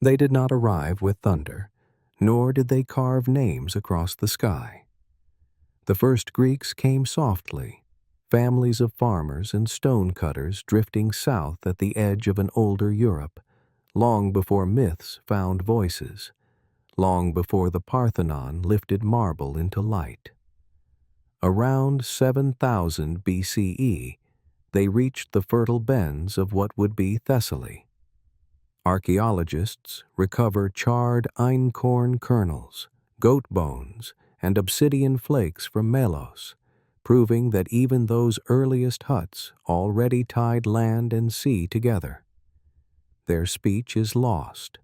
They did not arrive with thunder, nor did they carve names across the sky. The first Greeks came softly, families of farmers and stone-cutters drifting south at the edge of an older Europe, long before myths found voices, long before the Parthenon lifted marble into light. Around 7000 BCE, they reached the fertile bends of what would be Thessaly. Archaeologists recover charred einkorn kernels, goat bones, and obsidian flakes from Melos, proving that even those earliest huts already tied land and sea together. Their speech is lost.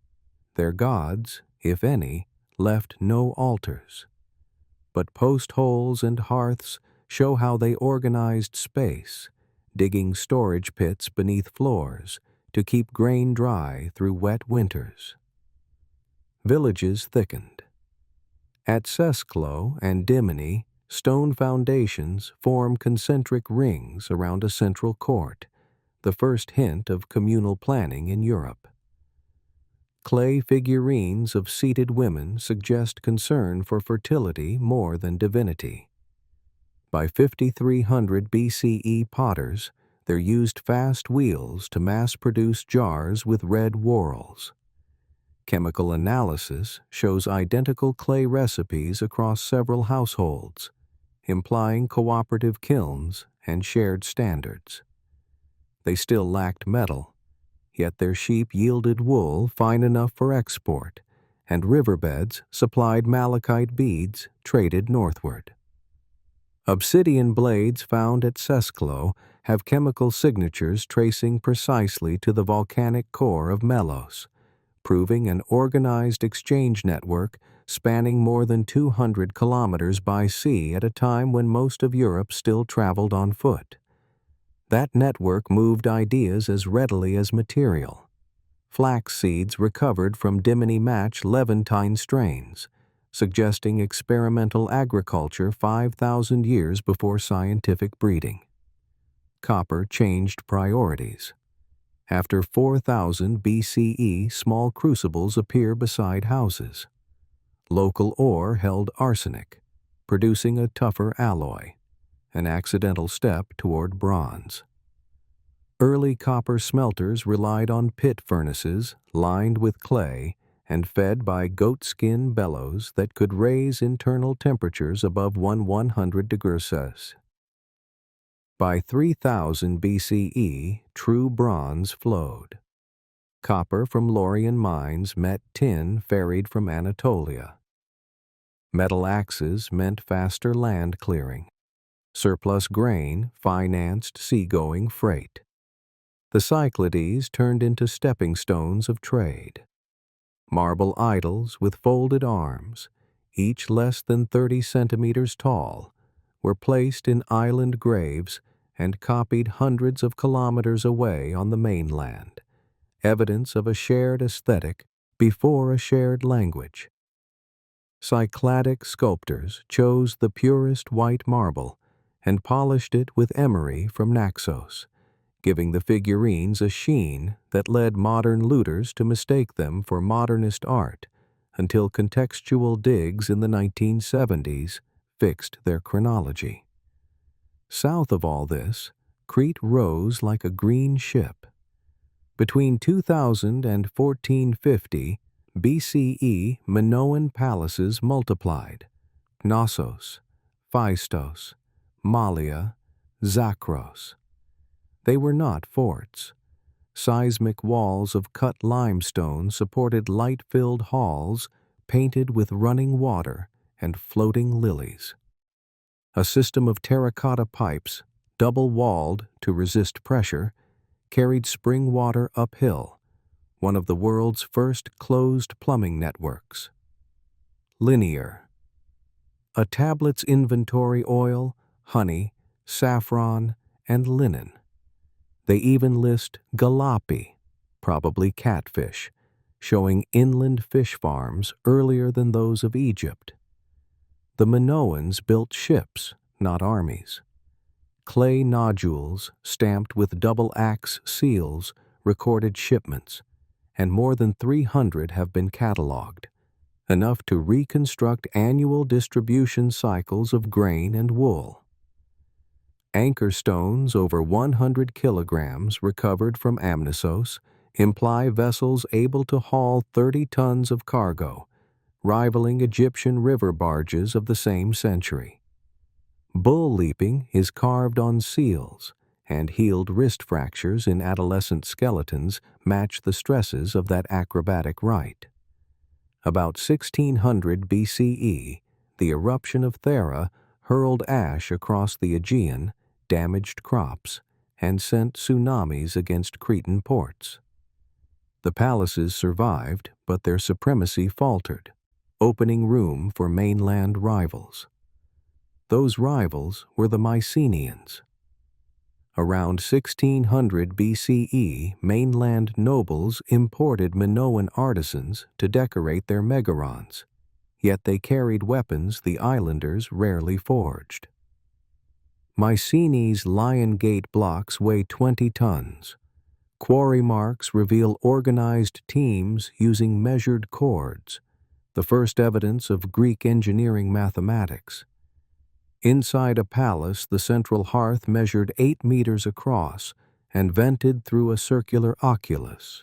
Their gods, if any, left no altars. But post holes and hearths show how they organized space, digging storage pits beneath floors to keep grain dry through wet winters. Villages thickened. At Sesklo and Dimini, stone foundations form concentric rings around a central court, the first hint of communal planning in Europe. Clay figurines of seated women suggest concern for fertility more than divinity. By 5300 BCE potters, there used fast wheels to mass-produce jars with red whorls. Chemical analysis shows identical clay recipes across several households, implying cooperative kilns and shared standards. They still lacked metal, yet their sheep yielded wool fine enough for export, and riverbeds supplied malachite beads traded northward. Obsidian blades found at Sesklo have chemical signatures tracing precisely to the volcanic core of Melos, proving an organized exchange network spanning more than 200 kilometers by sea at a time when most of Europe still traveled on foot. That network moved ideas as readily as material. Flax seeds recovered from Dimini match Levantine strains, suggesting experimental agriculture 5,000 years before scientific breeding. Copper changed priorities. After 4000 BCE, small crucibles appear beside houses. Local ore held arsenic, producing a tougher alloy, an accidental step toward bronze. Early copper smelters relied on pit furnaces lined with clay and fed by goatskin bellows that could raise internal temperatures above 100 degrees Celsius. By 3000 BCE, true bronze flowed. Copper from Laurian mines met tin ferried from Anatolia. Metal axes meant faster land clearing. Surplus grain financed seagoing freight. The Cyclades turned into stepping stones of trade. Marble idols with folded arms, each less than 30 centimeters tall, were placed in island graves and copied hundreds of kilometers away on the mainland, evidence of a shared aesthetic before a shared language. Cycladic sculptors chose the purest white marble and polished it with emery from Naxos, giving the figurines a sheen that led modern looters to mistake them for modernist art until contextual digs in the 1970s fixed their chronology. South of all this, Crete rose like a green ship. Between 2000 and 1450 BCE, Minoan palaces multiplied: Knossos, Phaistos, Mallia, Zakros. They were not forts. Seismic walls of cut limestone supported light-filled halls painted with running water and floating lilies. A system of terracotta pipes, double-walled to resist pressure, carried spring water uphill, one of the world's first closed plumbing networks. Linear. A tablet's inventory oil, honey, saffron, and linen. They even list galapi, probably catfish, showing inland fish farms earlier than those of Egypt. The Minoans built ships, not armies. Clay nodules stamped with double-axe seals recorded shipments, and more than 300 have been catalogued, enough to reconstruct annual distribution cycles of grain and wool. Anchor stones over 100 kilograms recovered from Amnisos imply vessels able to haul 30 tons of cargo, rivaling Egyptian river barges of the same century. Bull leaping is carved on seals, and healed wrist fractures in adolescent skeletons match the stresses of that acrobatic rite. About 1600 BCE, the eruption of Thera hurled ash across the Aegean, damaged crops, and sent tsunamis against Cretan ports. The palaces survived, but their supremacy faltered, opening room for mainland rivals. Those rivals were the Mycenaeans. Around 1600 BCE, mainland nobles imported Minoan artisans to decorate their megarons, yet they carried weapons the islanders rarely forged. Mycenae's Lion Gate blocks weigh 20 tons. Quarry marks reveal organized teams using measured cords, the first evidence of Greek engineering mathematics. Inside a palace, the central hearth measured 8 meters across and vented through a circular oculus.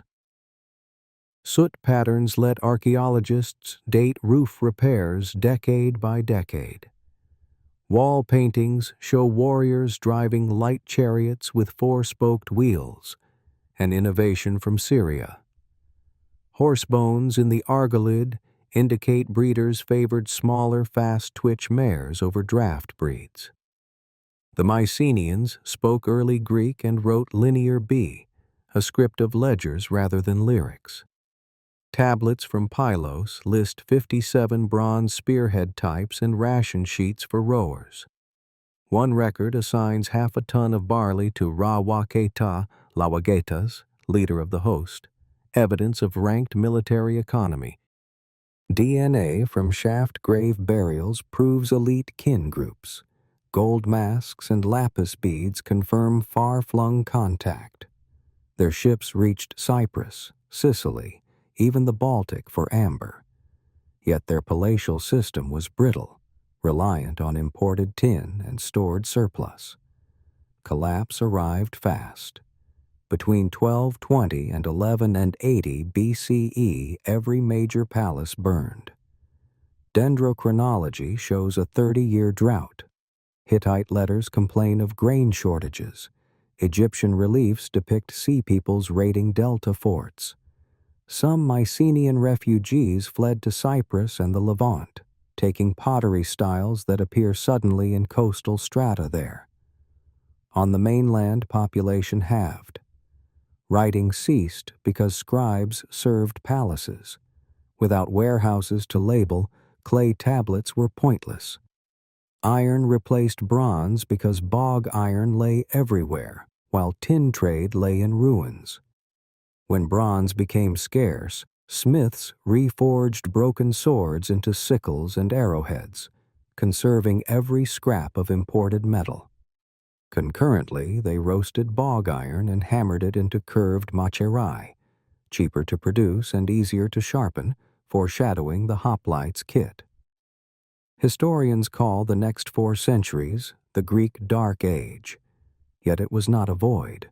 Soot patterns let archaeologists date roof repairs decade by decade. Wall paintings show warriors driving light chariots with 4-spoked wheels, an innovation from Syria. Horse bones in the argolid indicate breeders favored smaller, fast-twitch mares over draft breeds. The Mycenaeans spoke early Greek and wrote Linear B, a script of ledgers rather than lyrics. Tablets from Pylos list 57 bronze spearhead types and ration sheets for rowers. One record assigns half a ton of barley to Ra-Wa-Ke-Ta Lawagetas, leader of the host, evidence of ranked military economy. DNA from shaft grave burials proves elite kin groups. Gold masks and lapis beads confirm far-flung contact. Their ships reached Cyprus, Sicily, even the Baltic for amber. Yet their palatial system was brittle, reliant on imported tin and stored surplus. Collapse arrived fast. Between 1220 and 1180 BCE, every major palace burned. Dendrochronology shows a 30-year drought. Hittite letters complain of grain shortages. Egyptian reliefs depict sea peoples raiding delta forts. Some Mycenaean refugees fled to Cyprus and the Levant, taking pottery styles that appear suddenly in coastal strata there. On the mainland, population halved. Writing ceased because scribes served palaces. Without warehouses to label, clay tablets were pointless. Iron replaced bronze because bog iron lay everywhere, while tin trade lay in ruins. When bronze became scarce, smiths reforged broken swords into sickles and arrowheads, conserving every scrap of imported metal. Concurrently, they roasted bog iron and hammered it into curved macerai, cheaper to produce and easier to sharpen, foreshadowing the hoplites kit. Historians call the next 4 centuries the Greek Dark Age, yet it was not a void.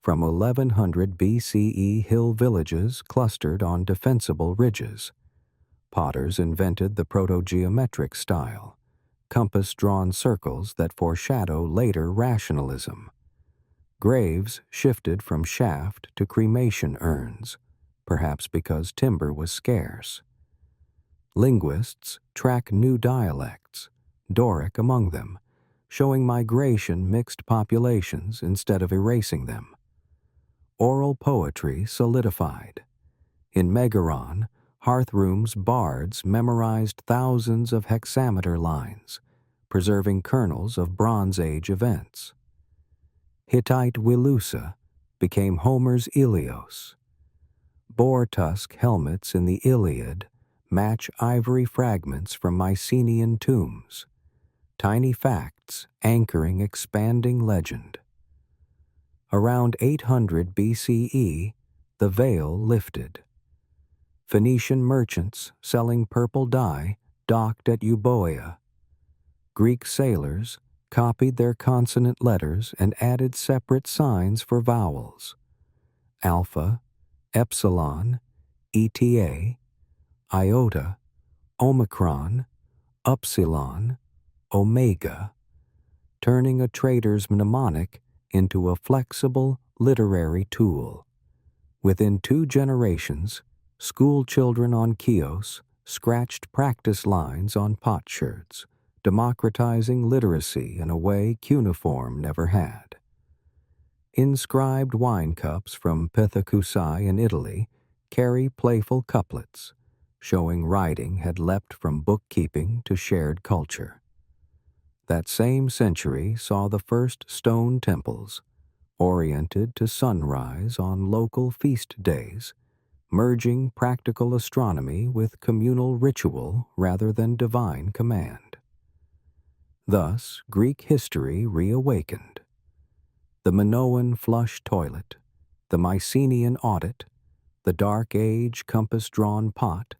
From 1100 BCE, hill villages clustered on defensible ridges. Potters invented the proto-geometric style, compass-drawn circles that foreshadow later rationalism. Graves shifted from shaft to cremation urns, perhaps because timber was scarce. Linguists track new dialects, Doric among them, showing migration mixed populations instead of erasing them. Oral poetry solidified. In Megaron, Hearthroom's bards memorized thousands of hexameter lines, preserving kernels of Bronze Age events. Hittite Wilusa became Homer's Ilios. Boar tusk helmets in the Iliad match ivory fragments from Mycenaean tombs, tiny facts anchoring expanding legend. Around 800 BCE, the veil lifted. Phoenician merchants selling purple dye docked at Euboea. Greek sailors copied their consonant letters and added separate signs for vowels: alpha, epsilon, eta, iota, omicron, upsilon, omega, turning a trader's mnemonic into a flexible literary tool. Within 2 generations, school children on Chios scratched practice lines on potsherds, democratizing literacy in a way cuneiform never had. Inscribed wine cups from Pithecusae in Italy carry playful couplets, showing writing had leapt from bookkeeping to shared culture. That same century saw the first stone temples, oriented to sunrise on local feast days, merging practical astronomy with communal ritual rather than divine command. Thus, Greek history reawakened. The Minoan flush toilet, the Mycenaean audit, the Dark Age compass-drawn pot,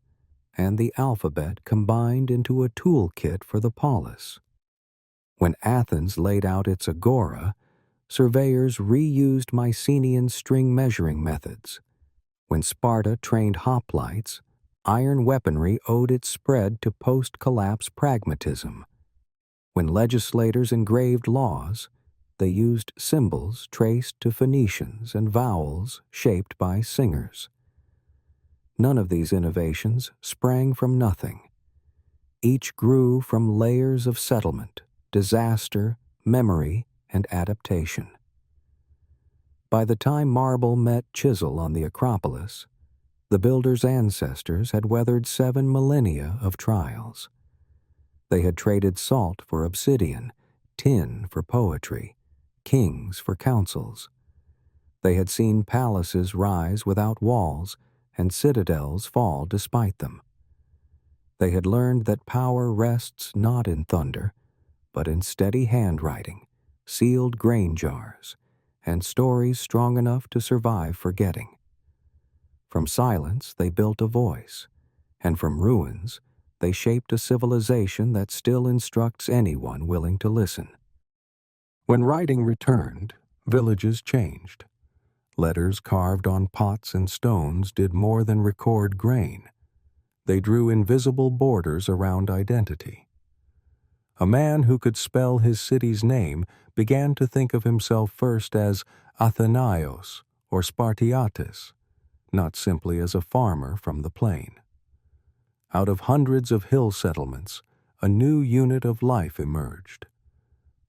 and the alphabet combined into a toolkit for the polis. When Athens laid out its agora, surveyors reused Mycenaean string measuring methods. When Sparta trained hoplites, iron weaponry owed its spread to post-collapse pragmatism. When legislators engraved laws, they used symbols traced to Phoenicians and vowels shaped by singers. None of these innovations sprang from nothing. Each grew from layers of settlement, disaster, memory, and adaptation. By the time marble met chisel on the Acropolis, the builders' ancestors had weathered 7 millennia of trials. They had traded salt for obsidian, tin for poetry, kings for councils. They had seen palaces rise without walls and citadels fall despite them. They had learned that power rests not in thunder, but in steady handwriting, sealed grain jars, and stories strong enough to survive forgetting. From silence they built a voice, and from ruins they shaped a civilization that still instructs anyone willing to listen. When writing returned, villages changed. Letters carved on pots and stones did more than record grain. They drew invisible borders around identity. A man who could spell his city's name began to think of himself first as Athenaios or Spartiatis, not simply as a farmer from the plain. Out of hundreds of hill settlements, a new unit of life emerged.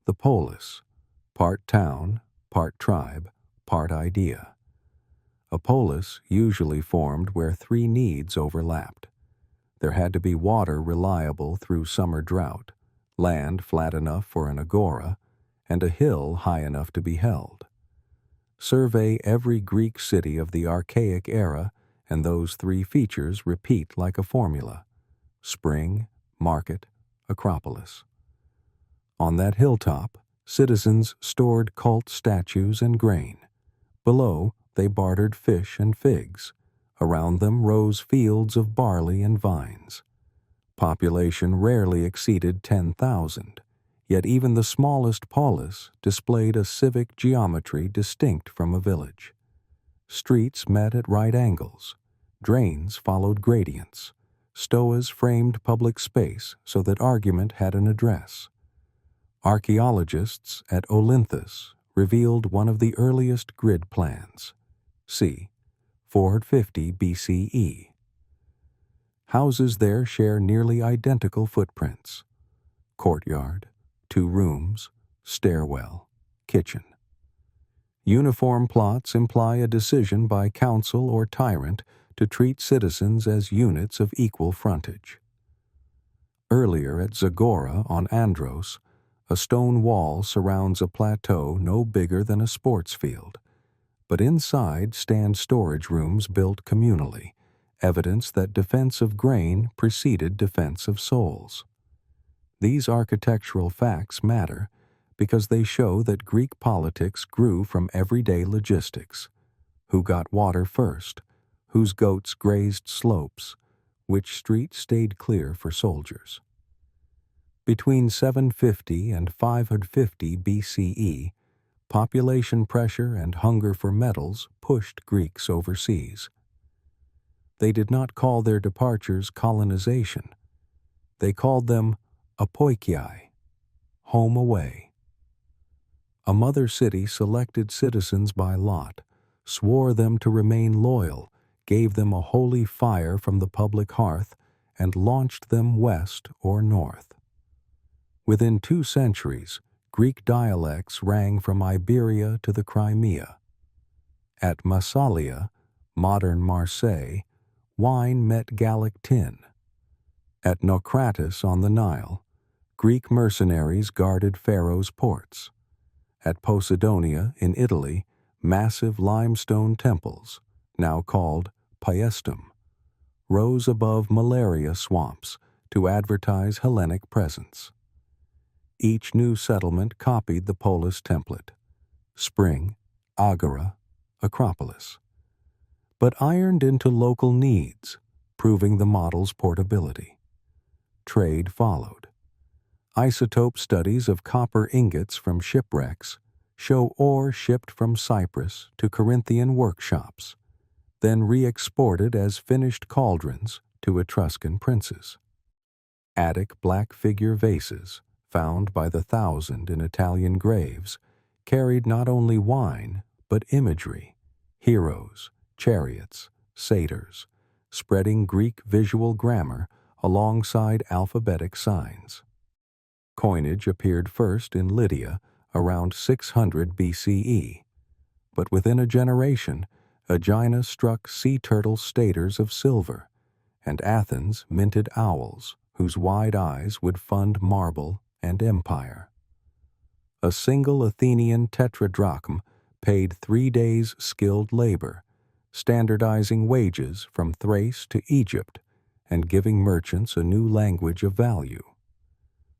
The polis, part town, part tribe, part idea. A polis usually formed where 3 needs overlapped. There had to be water reliable through summer drought, land flat enough for an agora, and a hill high enough to be held. Survey every Greek city of the archaic era, and those 3 features repeat like a formula: spring, market, acropolis. On that hilltop, citizens stored cult statues and grain. Below, they bartered fish and figs. Around them rose fields of barley and vines. Population rarely exceeded 10,000, yet even the smallest polis displayed a civic geometry distinct from a village. Streets met at right angles. Drains followed gradients. Stoas framed public space so that argument had an address. Archaeologists at Olynthus revealed one of the earliest grid plans. C. 450 BCE. Houses there share nearly identical footprints: courtyard, 2 rooms, stairwell, kitchen. Uniform plots imply a decision by council or tyrant to treat citizens as units of equal frontage. Earlier at Zagora on Andros, a stone wall surrounds a plateau no bigger than a sports field, but inside stand storage rooms built communally, evidence that defense of grain preceded defense of souls. These architectural facts matter because they show that Greek politics grew from everyday logistics: who got water first, whose goats grazed slopes, which street stayed clear for soldiers. Between 750 and 550 BCE, population pressure and hunger for metals pushed Greeks overseas. They did not call their departures colonization. They called them apoikiai, home away. A mother city selected citizens by lot, swore them to remain loyal, gave them a holy fire from the public hearth, and launched them west or north. Within 2 centuries, Greek dialects rang from Iberia to the Crimea. At Massalia, modern Marseille, wine met Gallic tin. At Naucratis on the Nile, Greek mercenaries guarded Pharaoh's ports. At Posidonia in Italy, massive limestone temples, now called paestum, rose above malaria swamps to advertise Hellenic presence. Each new settlement copied the Polis template: spring, agora, acropolis, but ironed into local needs, proving the model's portability. Trade followed. Isotope studies of copper ingots from shipwrecks show ore shipped from Cyprus to Corinthian workshops, then re-exported as finished cauldrons to Etruscan princes. Attic black figure vases, found by the thousand in Italian graves, carried not only wine, but imagery, heroes, chariots, satyrs, spreading Greek visual grammar alongside alphabetic signs. Coinage appeared first in Lydia around 600 BCE, but within a generation, Aegina struck sea turtle staters of silver, and Athens minted owls whose wide eyes would fund marble and empire. A single Athenian tetradrachm paid 3 days' skilled labor, standardizing wages from Thrace to Egypt and giving merchants a new language of value.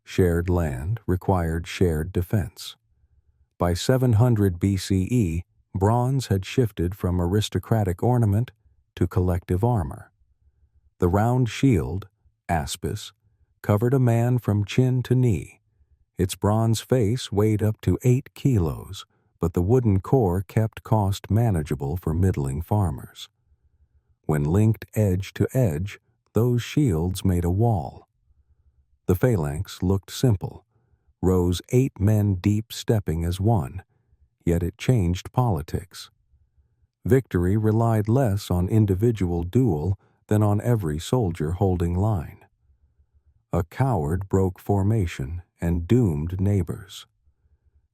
Shared land required shared defense. By 700 BCE, bronze had shifted from aristocratic ornament to collective armor. The round shield, aspis, covered a man from chin to knee. Its bronze face weighed up to 8 kilos, but the wooden core kept cost manageable for middling farmers. When linked edge to edge, those shields made a wall. The phalanx looked simple, rose 8 men deep stepping as one, yet it changed politics. Victory relied less on individual duel than on every soldier holding line. A coward broke formation and doomed neighbors.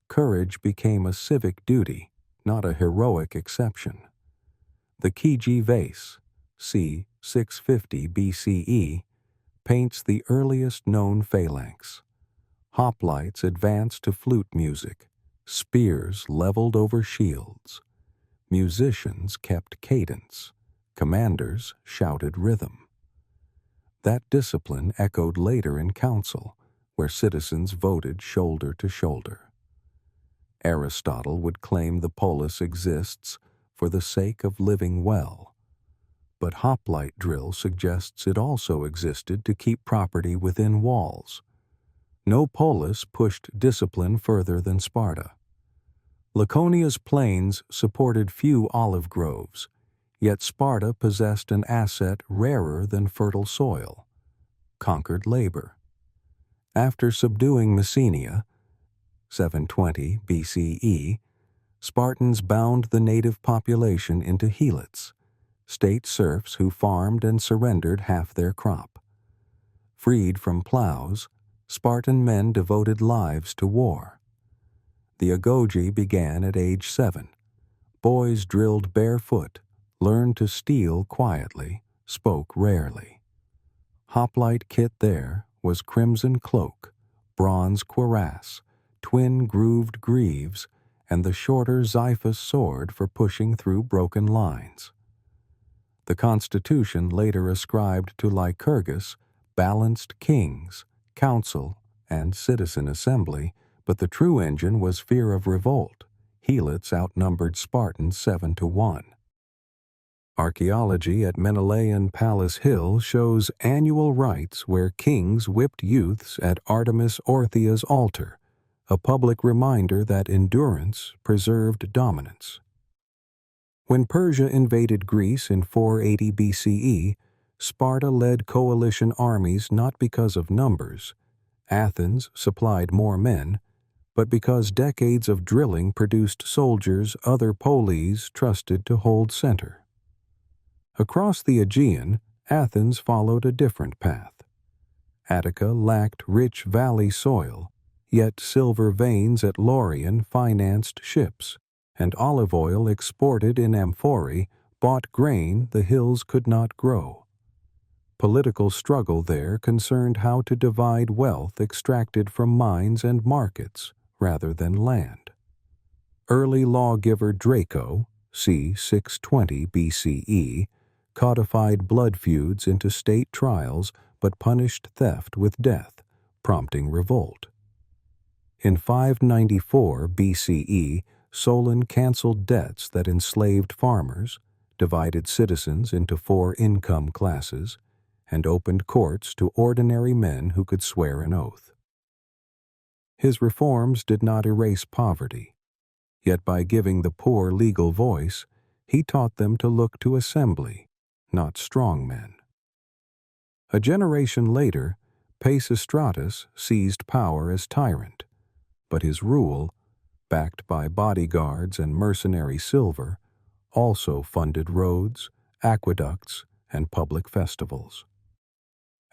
Courage became a civic duty, not a heroic exception. The Kiji vase, c. 650 BCE, paints the earliest known phalanx. Hoplites advanced to flute music, spears leveled over shields. Musicians kept cadence, commanders shouted rhythm. That discipline echoed later in council, where citizens voted shoulder to shoulder. Aristotle would claim the polis exists for the sake of living well, but hoplite drill suggests it also existed to keep property within walls. No polis pushed discipline further than Sparta. Laconia's plains supported few olive groves, yet Sparta possessed an asset rarer than fertile soil: conquered labor. After subduing Messenia, 720 BCE, Spartans bound the native population into helots, state serfs who farmed and surrendered half their crop. Freed from plows, Spartan men devoted lives to war. The agoge began at age 7. Boys drilled barefoot, learned to steal quietly, spoke rarely. Hoplite kit there was crimson cloak, bronze cuirass, twin grooved greaves, and the shorter xiphus sword for pushing through broken lines. The constitution later ascribed to Lycurgus balanced kings, council, and citizen assembly, but the true engine was fear of revolt. Helots outnumbered Spartans 7-1. Archaeology at Menelaean Palace Hill shows annual rites where kings whipped youths at Artemis Orthia's altar, a public reminder that endurance preserved dominance. When Persia invaded Greece in 480 BCE, Sparta led coalition armies not because of numbers. Athens supplied more men, but because decades of drilling produced soldiers other polis trusted to hold center. Across the Aegean, Athens followed a different path. Attica lacked rich valley soil, yet silver veins at Laurion financed ships, and olive oil exported in amphorae bought grain the hills could not grow. Political struggle there concerned how to divide wealth extracted from mines and markets rather than land. Early lawgiver Draco, c. 620 BCE, codified blood feuds into state trials but punished theft with death, prompting revolt. In 594 BCE, Solon canceled debts that enslaved farmers, divided citizens into 4 income classes, and opened courts to ordinary men who could swear an oath. His reforms did not erase poverty, yet by giving the poor legal voice, he taught them to look to assembly, not strong men. A generation later, Pisistratus seized power as tyrant, but his rule, backed by bodyguards and mercenary silver, also funded roads, aqueducts, and public festivals.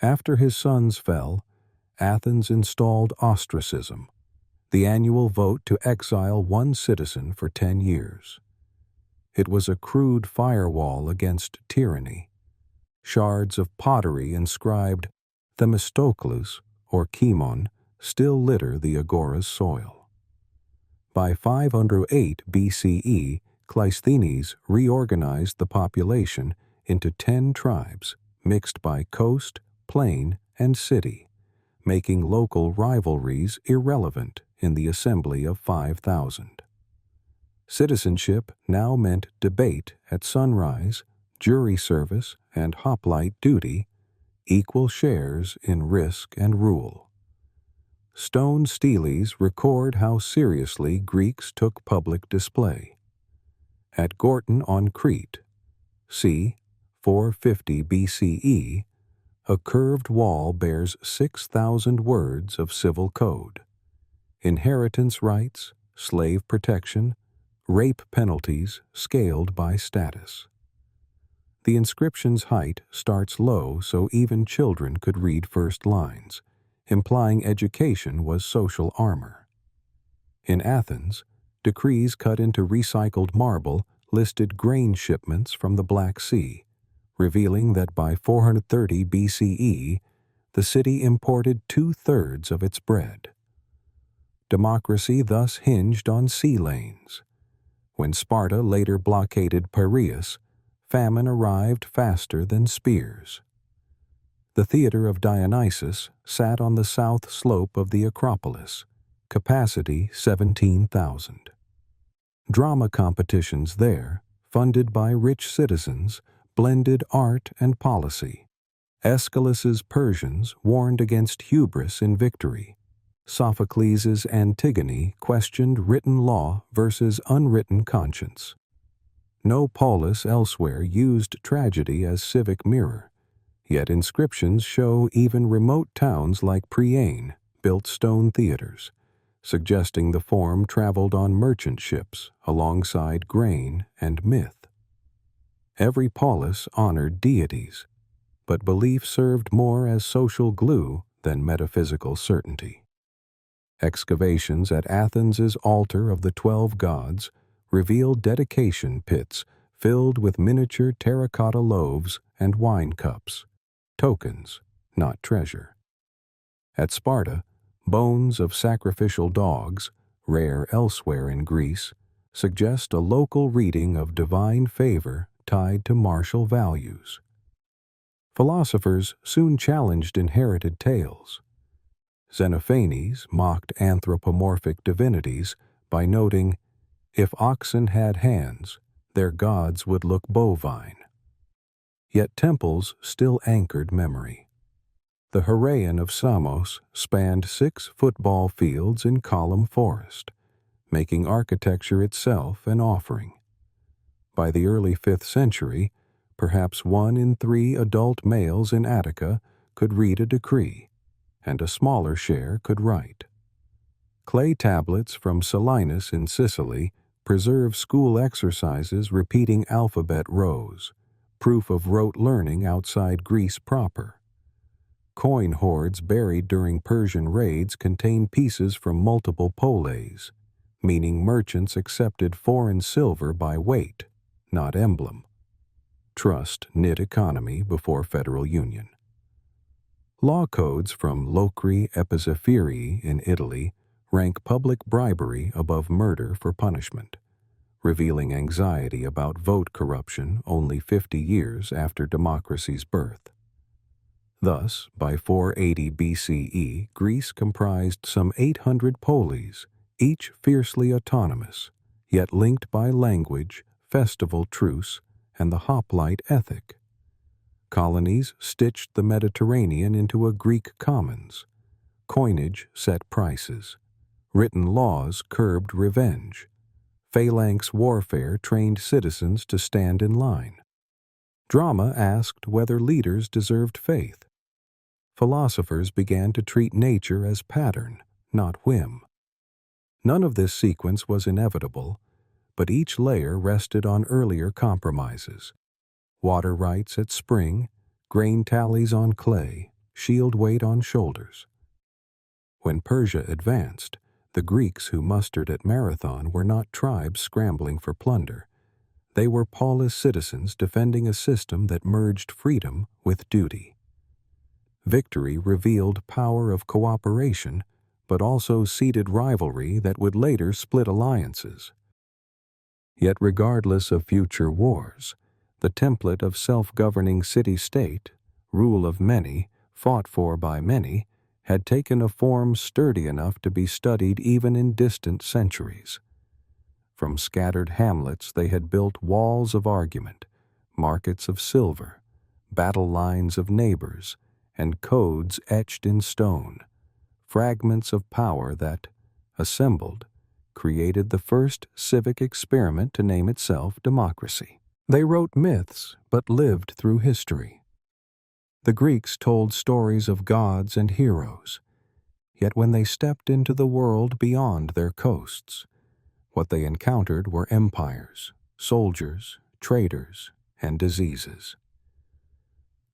After his sons fell, Athens installed ostracism, the annual vote to exile one citizen for 10 years. It was a crude firewall against tyranny. Shards of pottery inscribed Themistocles or Kimon still litter the agora's soil. By 508 BCE, Cleisthenes reorganized the population into 10 tribes mixed by coast, plain, and city, making local rivalries irrelevant in the assembly of 5,000. Citizenship now meant debate at sunrise, jury service, and hoplite duty, equal shares in risk and rule. Stone steles record how seriously Greeks took public display. At Gortyn on Crete, c. 450 BCE, a curved wall bears 6,000 words of civil code. Inheritance rights, slave protection, rape penalties scaled by status. The inscription's height starts low so even children could read first lines, implying education was social armor. In Athens, decrees cut into recycled marble listed grain shipments from the Black Sea, revealing that by 430 BCE, the city imported 2/3 of its bread. Democracy thus hinged on sea lanes. When Sparta later blockaded Piraeus, famine arrived faster than spears. The theater of Dionysus sat on the south slope of the Acropolis, capacity 17,000. Drama competitions there, funded by rich citizens, blended art and policy. Aeschylus's Persians warned against hubris in victory. Sophocles' Antigone questioned written law versus unwritten conscience. No polis elsewhere used tragedy as civic mirror, yet inscriptions show even remote towns like Priene built stone theaters, suggesting the form traveled on merchant ships alongside grain and myth. Every polis honored deities, but belief served more as social glue than metaphysical certainty. Excavations at Athens's altar of the 12 gods reveal dedication pits filled with miniature terracotta loaves and wine cups, tokens, not treasure. At Sparta, bones of sacrificial dogs, rare elsewhere in Greece, suggest a local reading of divine favor tied to martial values. Philosophers soon challenged inherited tales. Xenophanes mocked anthropomorphic divinities by noting, "If oxen had hands, their gods would look bovine." Yet temples still anchored memory. The Heraion of Samos spanned 6 football fields in column forest, making architecture itself an offering. By the early 5th century, perhaps 1 in 3 adult males in Attica could read a decree, and a smaller share could write. Clay tablets from Selinus in Sicily preserve school exercises repeating alphabet rows, proof of rote learning outside Greece proper. Coin hoards buried during Persian raids contain pieces from multiple polis, meaning merchants accepted foreign silver by weight, not emblem. Trust knit economy before federal union. Law codes from Locri Epizephyri in Italy rank public bribery above murder for punishment, revealing anxiety about vote corruption only 50 years after democracy's birth. Thus, by 480 BCE, Greece comprised some 800 polis, each fiercely autonomous, yet linked by language, festival truce, and the hoplite ethic. Colonies stitched the Mediterranean into a Greek commons. Coinage set prices. Written laws curbed revenge. Phalanx warfare trained citizens to stand in line. Drama asked whether leaders deserved faith. Philosophers began to treat nature as pattern, not whim. None of this sequence was inevitable, but each layer rested on earlier compromises. Water rights at spring, grain tallies on clay, shield weight on shoulders. When Persia advanced, the Greeks who mustered at Marathon were not tribes scrambling for plunder. They were polis citizens defending a system that merged freedom with duty. Victory revealed power of cooperation, but also seeded rivalry that would later split alliances. Yet regardless of future wars, the template of self-governing city-state, rule of many, fought for by many, had taken a form sturdy enough to be studied even in distant centuries. From scattered hamlets they had built walls of argument, markets of silver, battle lines of neighbors, and codes etched in stone, fragments of power that, assembled, created the first civic experiment to name itself democracy. They wrote myths but lived through history. The Greeks told stories of gods and heroes, yet when they stepped into the world beyond their coasts, what they encountered were empires, soldiers, traders, and diseases.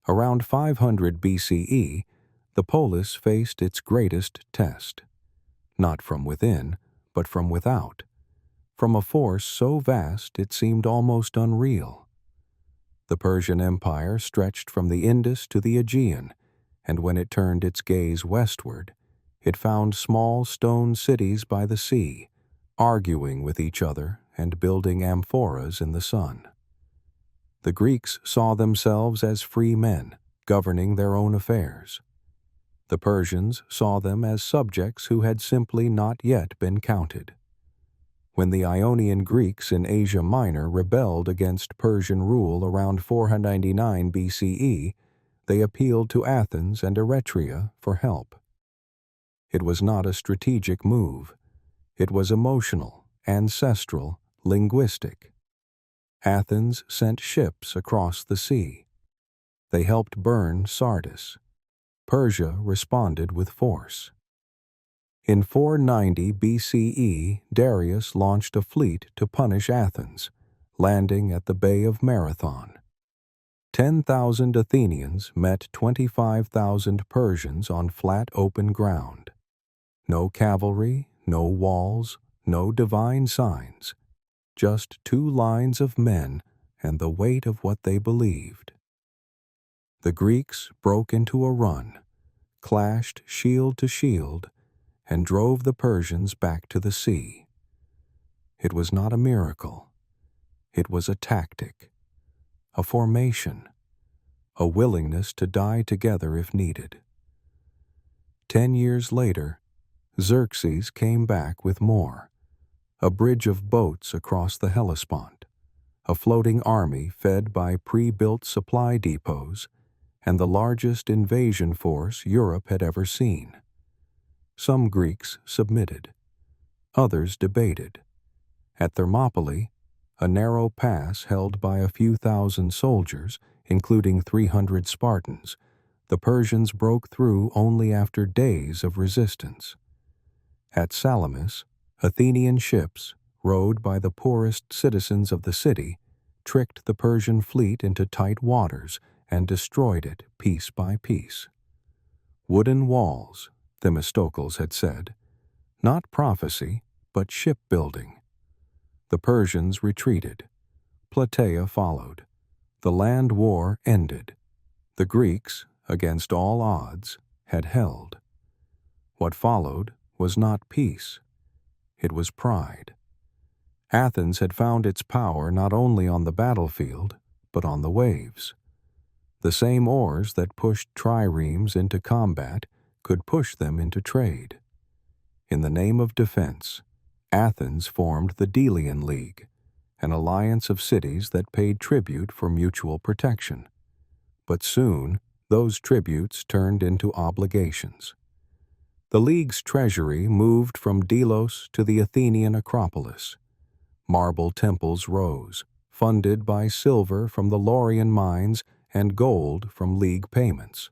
Around 500 BCE, the polis faced its greatest test, not from within, but from without, from a force so vast it seemed almost unreal. The Persian Empire stretched from the Indus to the Aegean, and when it turned its gaze westward, it found small stone cities by the sea, arguing with each other and building amphoras in the sun. The Greeks saw themselves as free men, governing their own affairs. The Persians saw them as subjects who had simply not yet been counted. When the Ionian Greeks in Asia Minor rebelled against Persian rule around 499 BCE, they appealed to Athens and Eretria for help. It was not a strategic move. It was emotional, ancestral, linguistic. Athens sent ships across the sea. They helped burn Sardis. Persia responded with force. In 490 BCE, Darius launched a fleet to punish Athens, landing at the Bay of Marathon. 10,000 Athenians met 25,000 Persians on flat open ground. No cavalry, no walls, no divine signs. Just 2 lines of men and the weight of what they believed. The Greeks broke into a run, clashed shield to shield, and drove the Persians back to the sea. It was not a miracle. It was a tactic, a formation, a willingness to die together if needed. 10 years later, Xerxes came back with more. A bridge of boats across the Hellespont, a floating army fed by pre-built supply depots, and the largest invasion force Europe had ever seen. Some Greeks submitted. Others debated. At Thermopylae, a narrow pass held by a few thousand soldiers, including 300 Spartans, the Persians broke through only after days of resistance. At Salamis, Athenian ships, rowed by the poorest citizens of the city, tricked the Persian fleet into tight waters and destroyed it piece by piece. Wooden walls, Themistocles had said, not prophecy, but shipbuilding. The Persians retreated. Plataea followed. The land war ended. The Greeks, against all odds, had held. What followed was not peace. It was pride. Athens had found its power not only on the battlefield, but on the waves. The same oars that pushed triremes into combat could push them into trade. In the name of defense, Athens formed the Delian League, an alliance of cities that paid tribute for mutual protection. But soon, those tributes turned into obligations. The League's treasury moved from Delos to the Athenian Acropolis. Marble temples rose, funded by silver from the Laurian mines and gold from League payments.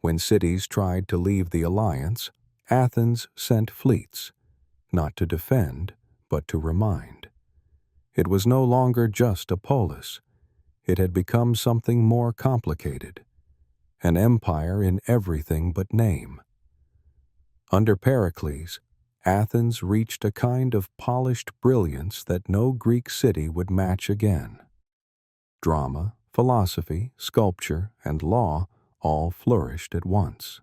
When cities tried to leave the alliance, Athens sent fleets, not to defend, but to remind. It was no longer just a polis. It had become something more complicated, an empire in everything but name. Under Pericles, Athens reached a kind of polished brilliance that no Greek city would match again. Drama, philosophy, sculpture, and law all flourished at once.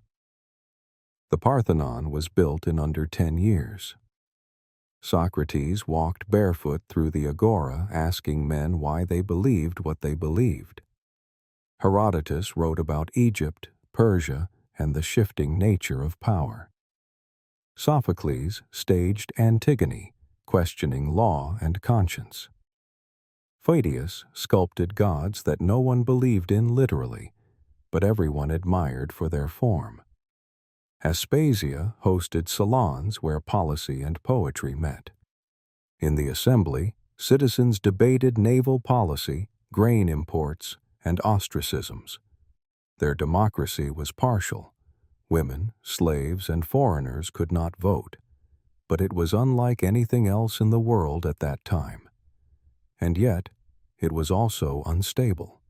The Parthenon was built in under 10 years. Socrates walked barefoot through the agora asking men why they believed what they believed. Herodotus wrote about Egypt, Persia, and the shifting nature of power. Sophocles staged Antigone, questioning law and conscience. Phidias sculpted gods that no one believed in literally, but everyone admired for their form. Aspasia hosted salons where policy and poetry met. In the assembly, citizens debated naval policy, grain imports, and ostracisms. Their democracy was partial. Women, slaves, and foreigners could not vote, but it was unlike anything else in the world at that time. And yet, it was also unstable.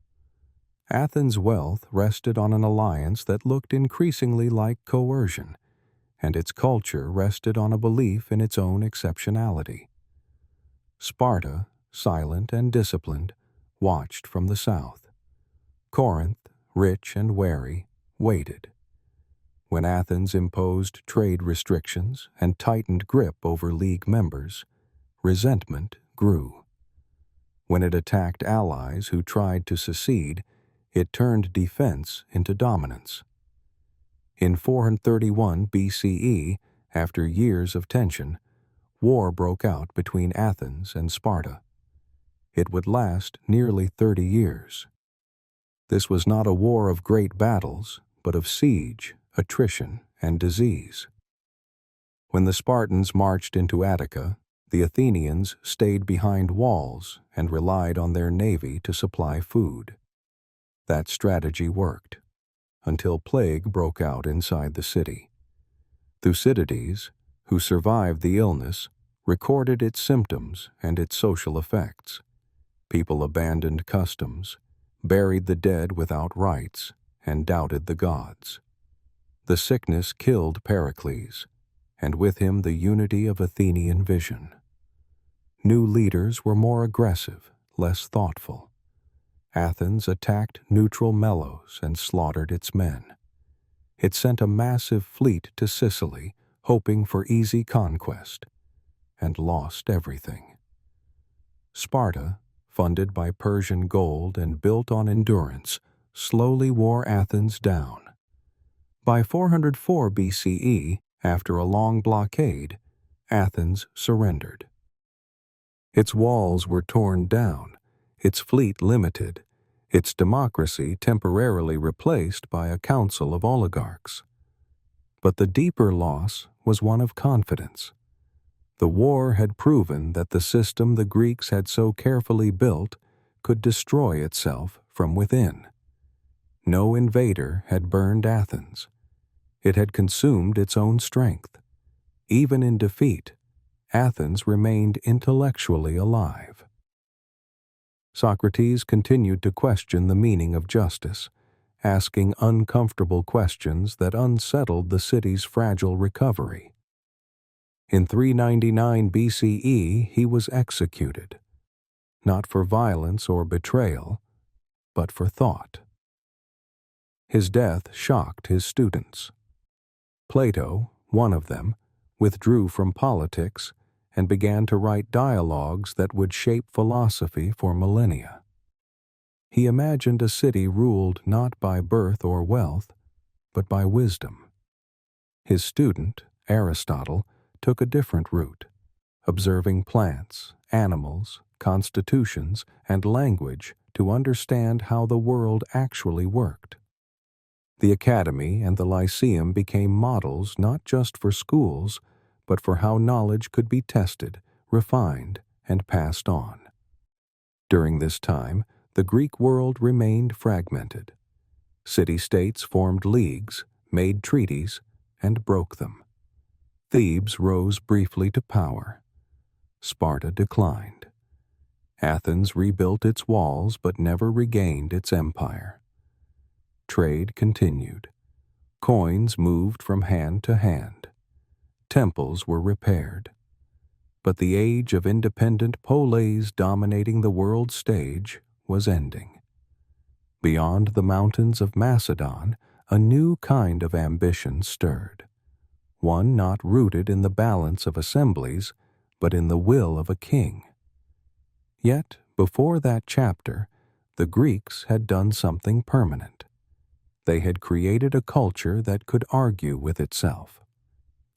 Athens' wealth rested on an alliance that looked increasingly like coercion, and its culture rested on a belief in its own exceptionality. Sparta, silent and disciplined, watched from the south. Corinth, rich and wary, waited. When Athens imposed trade restrictions and tightened grip over League members, resentment grew. When it attacked allies who tried to secede, it turned defense into dominance. In 431 BCE, after years of tension, war broke out between Athens and Sparta. It would last nearly 30 years. This was not a war of great battles, but of siege, attrition, and disease. When the Spartans marched into Attica, the Athenians stayed behind walls and relied on their navy to supply food. That strategy worked, until plague broke out inside the city. Thucydides, who survived the illness, recorded its symptoms and its social effects. People abandoned customs, buried the dead without rites, and doubted the gods. The sickness killed Pericles, and with him the unity of Athenian vision. New leaders were more aggressive, less thoughtful. Athens attacked neutral Melos and slaughtered its men. It sent a massive fleet to Sicily, hoping for easy conquest, and lost everything. Sparta, funded by Persian gold and built on endurance, slowly wore Athens down. By 404 BCE, after a long blockade, Athens surrendered. Its walls were torn down, its fleet limited, its democracy temporarily replaced by a council of oligarchs. But the deeper loss was one of confidence. The war had proven that the system the Greeks had so carefully built could destroy itself from within. No invader had burned Athens. It had consumed its own strength. Even in defeat, Athens remained intellectually alive. Socrates continued to question the meaning of justice, asking uncomfortable questions that unsettled the city's fragile recovery. In 399 BCE, he was executed, not for violence or betrayal, but for thought. His death shocked his students. Plato, one of them, withdrew from politics and began to write dialogues that would shape philosophy for millennia. He imagined a city ruled not by birth or wealth, but by wisdom. His student, Aristotle, took a different route, observing plants, animals, constitutions, and language to understand how the world actually worked. The academy and the lyceum became models not just for schools, but for how knowledge could be tested, refined, and passed on. During this time, the Greek world remained fragmented. City-states formed leagues, made treaties, and broke them. Thebes rose briefly to power. Sparta declined. Athens rebuilt its walls but never regained its empire. Trade continued. Coins moved from hand to hand. Temples were repaired. But the age of independent polis dominating the world stage was ending. Beyond the mountains of Macedon, a new kind of ambition stirred, one not rooted in the balance of assemblies, but in the will of a king. Yet, before that chapter, the Greeks had done something permanent. They had created a culture that could argue with itself,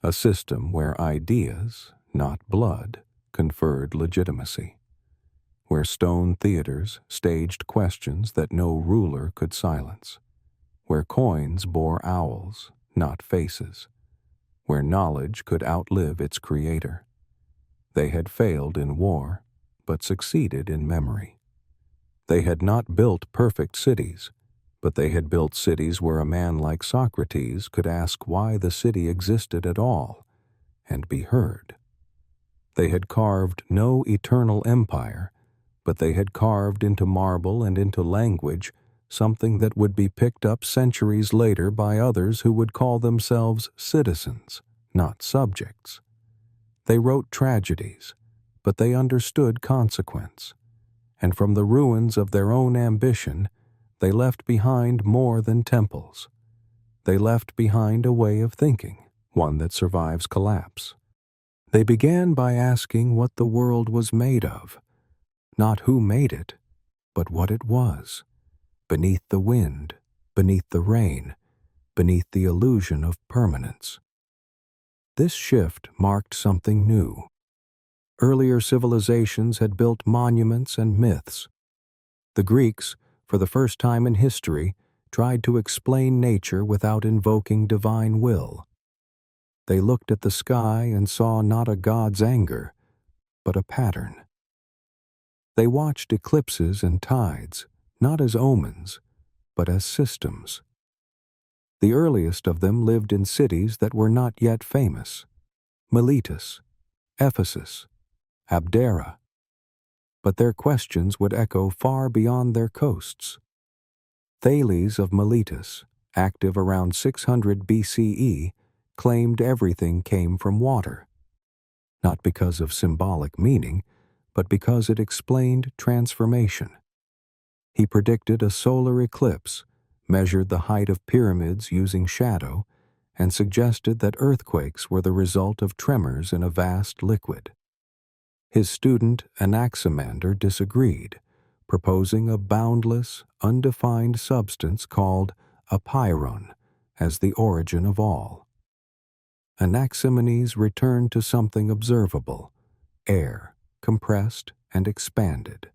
a system where ideas, not blood, conferred legitimacy, where stone theaters staged questions that no ruler could silence, where coins bore owls, not faces, where knowledge could outlive its creator. They had failed in war, but succeeded in memory. They had not built perfect cities, but they had built cities where a man like Socrates could ask why the city existed at all, and be heard. They had carved no eternal empire, but they had carved into marble and into language something that would be picked up centuries later by others who would call themselves citizens, not subjects. They wrote tragedies, but they understood consequence, and from the ruins of their own ambition, they left behind more than temples. They left behind a way of thinking, one that survives collapse. They began by asking what the world was made of, not who made it, but what it was, beneath the wind, beneath the rain, beneath the illusion of permanence. This shift marked something new. Earlier civilizations had built monuments and myths. The Greeks, for the first time in history, tried to explain nature without invoking divine will. They looked at the sky and saw not a god's anger, but a pattern. They watched eclipses and tides, not as omens, but as systems. The earliest of them lived in cities that were not yet famous: Miletus, Ephesus, Abdera. But their questions would echo far beyond their coasts. Thales of Miletus, active around 600 BCE, claimed everything came from water, not because of symbolic meaning, but because it explained transformation. He predicted a solar eclipse, measured the height of pyramids using shadow, and suggested that earthquakes were the result of tremors in a vast liquid. His student Anaximander disagreed, proposing a boundless, undefined substance called a pyrrhon as the origin of all. Anaximenes returned to something observable: air, compressed and expanded.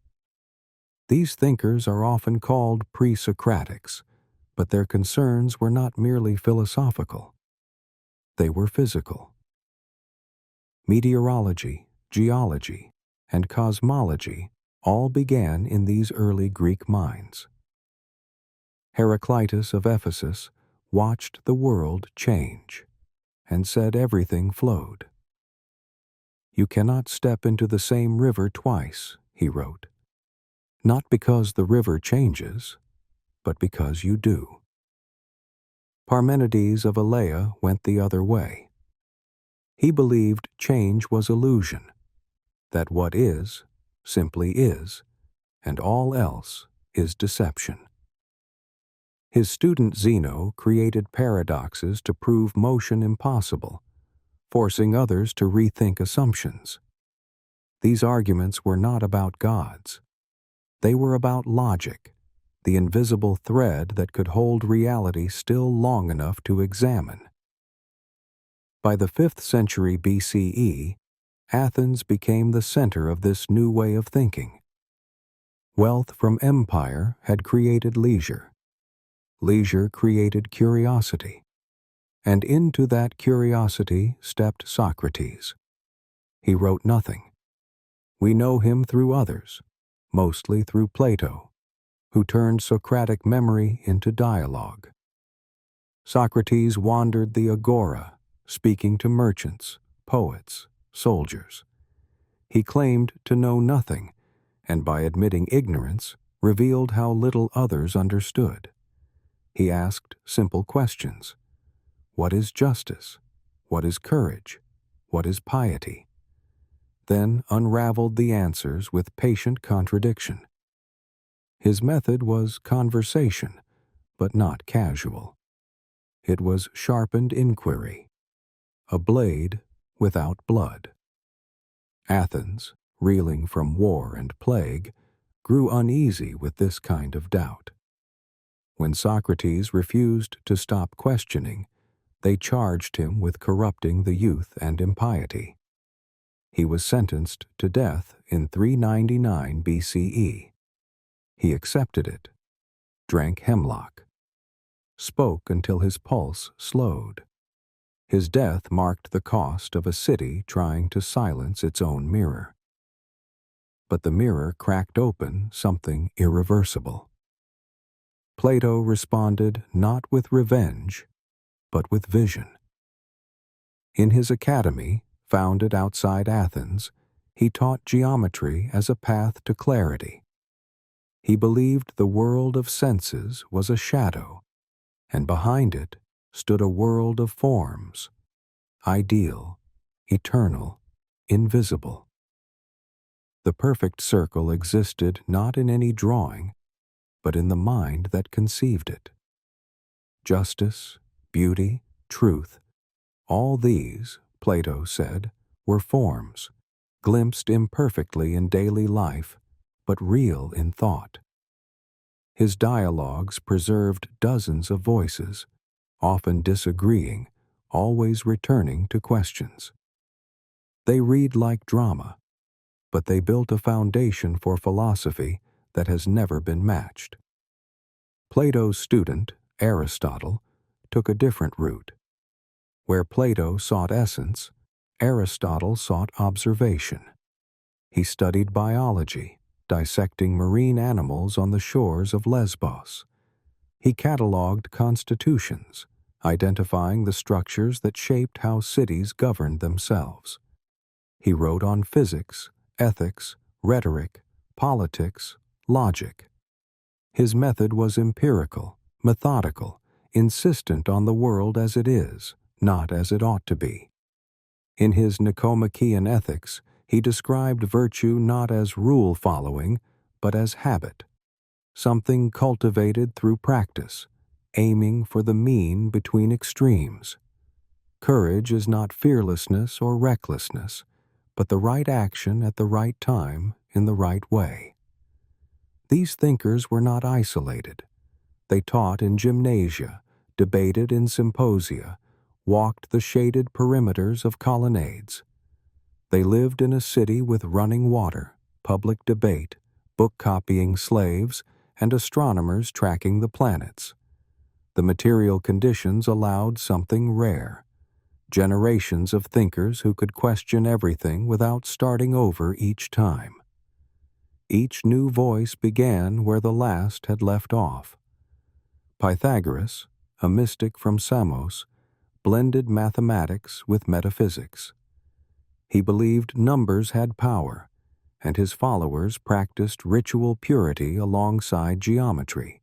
These thinkers are often called pre-Socratics, but their concerns were not merely philosophical. They were physical. Meteorology, geology, and cosmology all began in these early Greek minds. Heraclitus of Ephesus watched the world change and said everything flowed. "You cannot step into the same river twice," he wrote, "not because the river changes, but because you do." Parmenides of Elea went the other way. He believed change was illusion, that what is simply is, and all else is deception. His student Zeno created paradoxes to prove motion impossible, forcing others to rethink assumptions. These arguments were not about gods. They were about logic, the invisible thread that could hold reality still long enough to examine. By the 5th century BCE, Athens became the center of this new way of thinking. Wealth from empire had created leisure. Leisure created curiosity. And into that curiosity stepped Socrates. He wrote nothing. We know him through others, mostly through Plato, who turned Socratic memory into dialogue. Socrates wandered the agora, speaking to merchants, poets, soldiers. He claimed to know nothing, and by admitting ignorance, revealed how little others understood. He asked simple questions. What is justice? What is courage? What is piety? Then unraveled the answers with patient contradiction. His method was conversation, but not casual. It was sharpened inquiry, a blade without blood. Athens, reeling from war and plague, grew uneasy with this kind of doubt. When Socrates refused to stop questioning, they charged him with corrupting the youth and impiety. He was sentenced to death in 399 BCE. He accepted it, drank hemlock, spoke until his pulse slowed. His death marked the cost of a city trying to silence its own mirror. But the mirror cracked open something irreversible. Plato responded not with revenge, but with vision. In his academy, founded outside Athens, he taught geometry as a path to clarity. He believed the world of senses was a shadow, and behind it stood a world of forms, ideal, eternal, invisible. The perfect circle existed not in any drawing, but in the mind that conceived it. Justice, beauty, truth, all these, Plato said, were forms, glimpsed imperfectly in daily life, but real in thought. His dialogues preserved dozens of voices, often disagreeing, always returning to questions. They read like drama, but they built a foundation for philosophy that has never been matched. Plato's student, Aristotle, took a different route. Where Plato sought essence, Aristotle sought observation. He studied biology, dissecting marine animals on the shores of Lesbos. He catalogued constitutions, identifying the structures that shaped how cities governed themselves. He wrote on physics, ethics, rhetoric, politics, logic. His method was empirical, methodical, insistent on the world as it is, not as it ought to be. In his Nicomachean Ethics, he described virtue not as rule-following, but as habit, something cultivated through practice, aiming for the mean between extremes. Courage is not fearlessness or recklessness, but the right action at the right time in the right way. These thinkers were not isolated. They taught in gymnasia, debated in symposia, walked the shaded perimeters of colonnades. They lived in a city with running water, public debate, book-copying slaves, and astronomers tracking the planets. The material conditions allowed something rare: generations of thinkers who could question everything without starting over each time. Each new voice began where the last had left off. Pythagoras, a mystic from Samos, blended mathematics with metaphysics. He believed numbers had power, and his followers practiced ritual purity alongside geometry.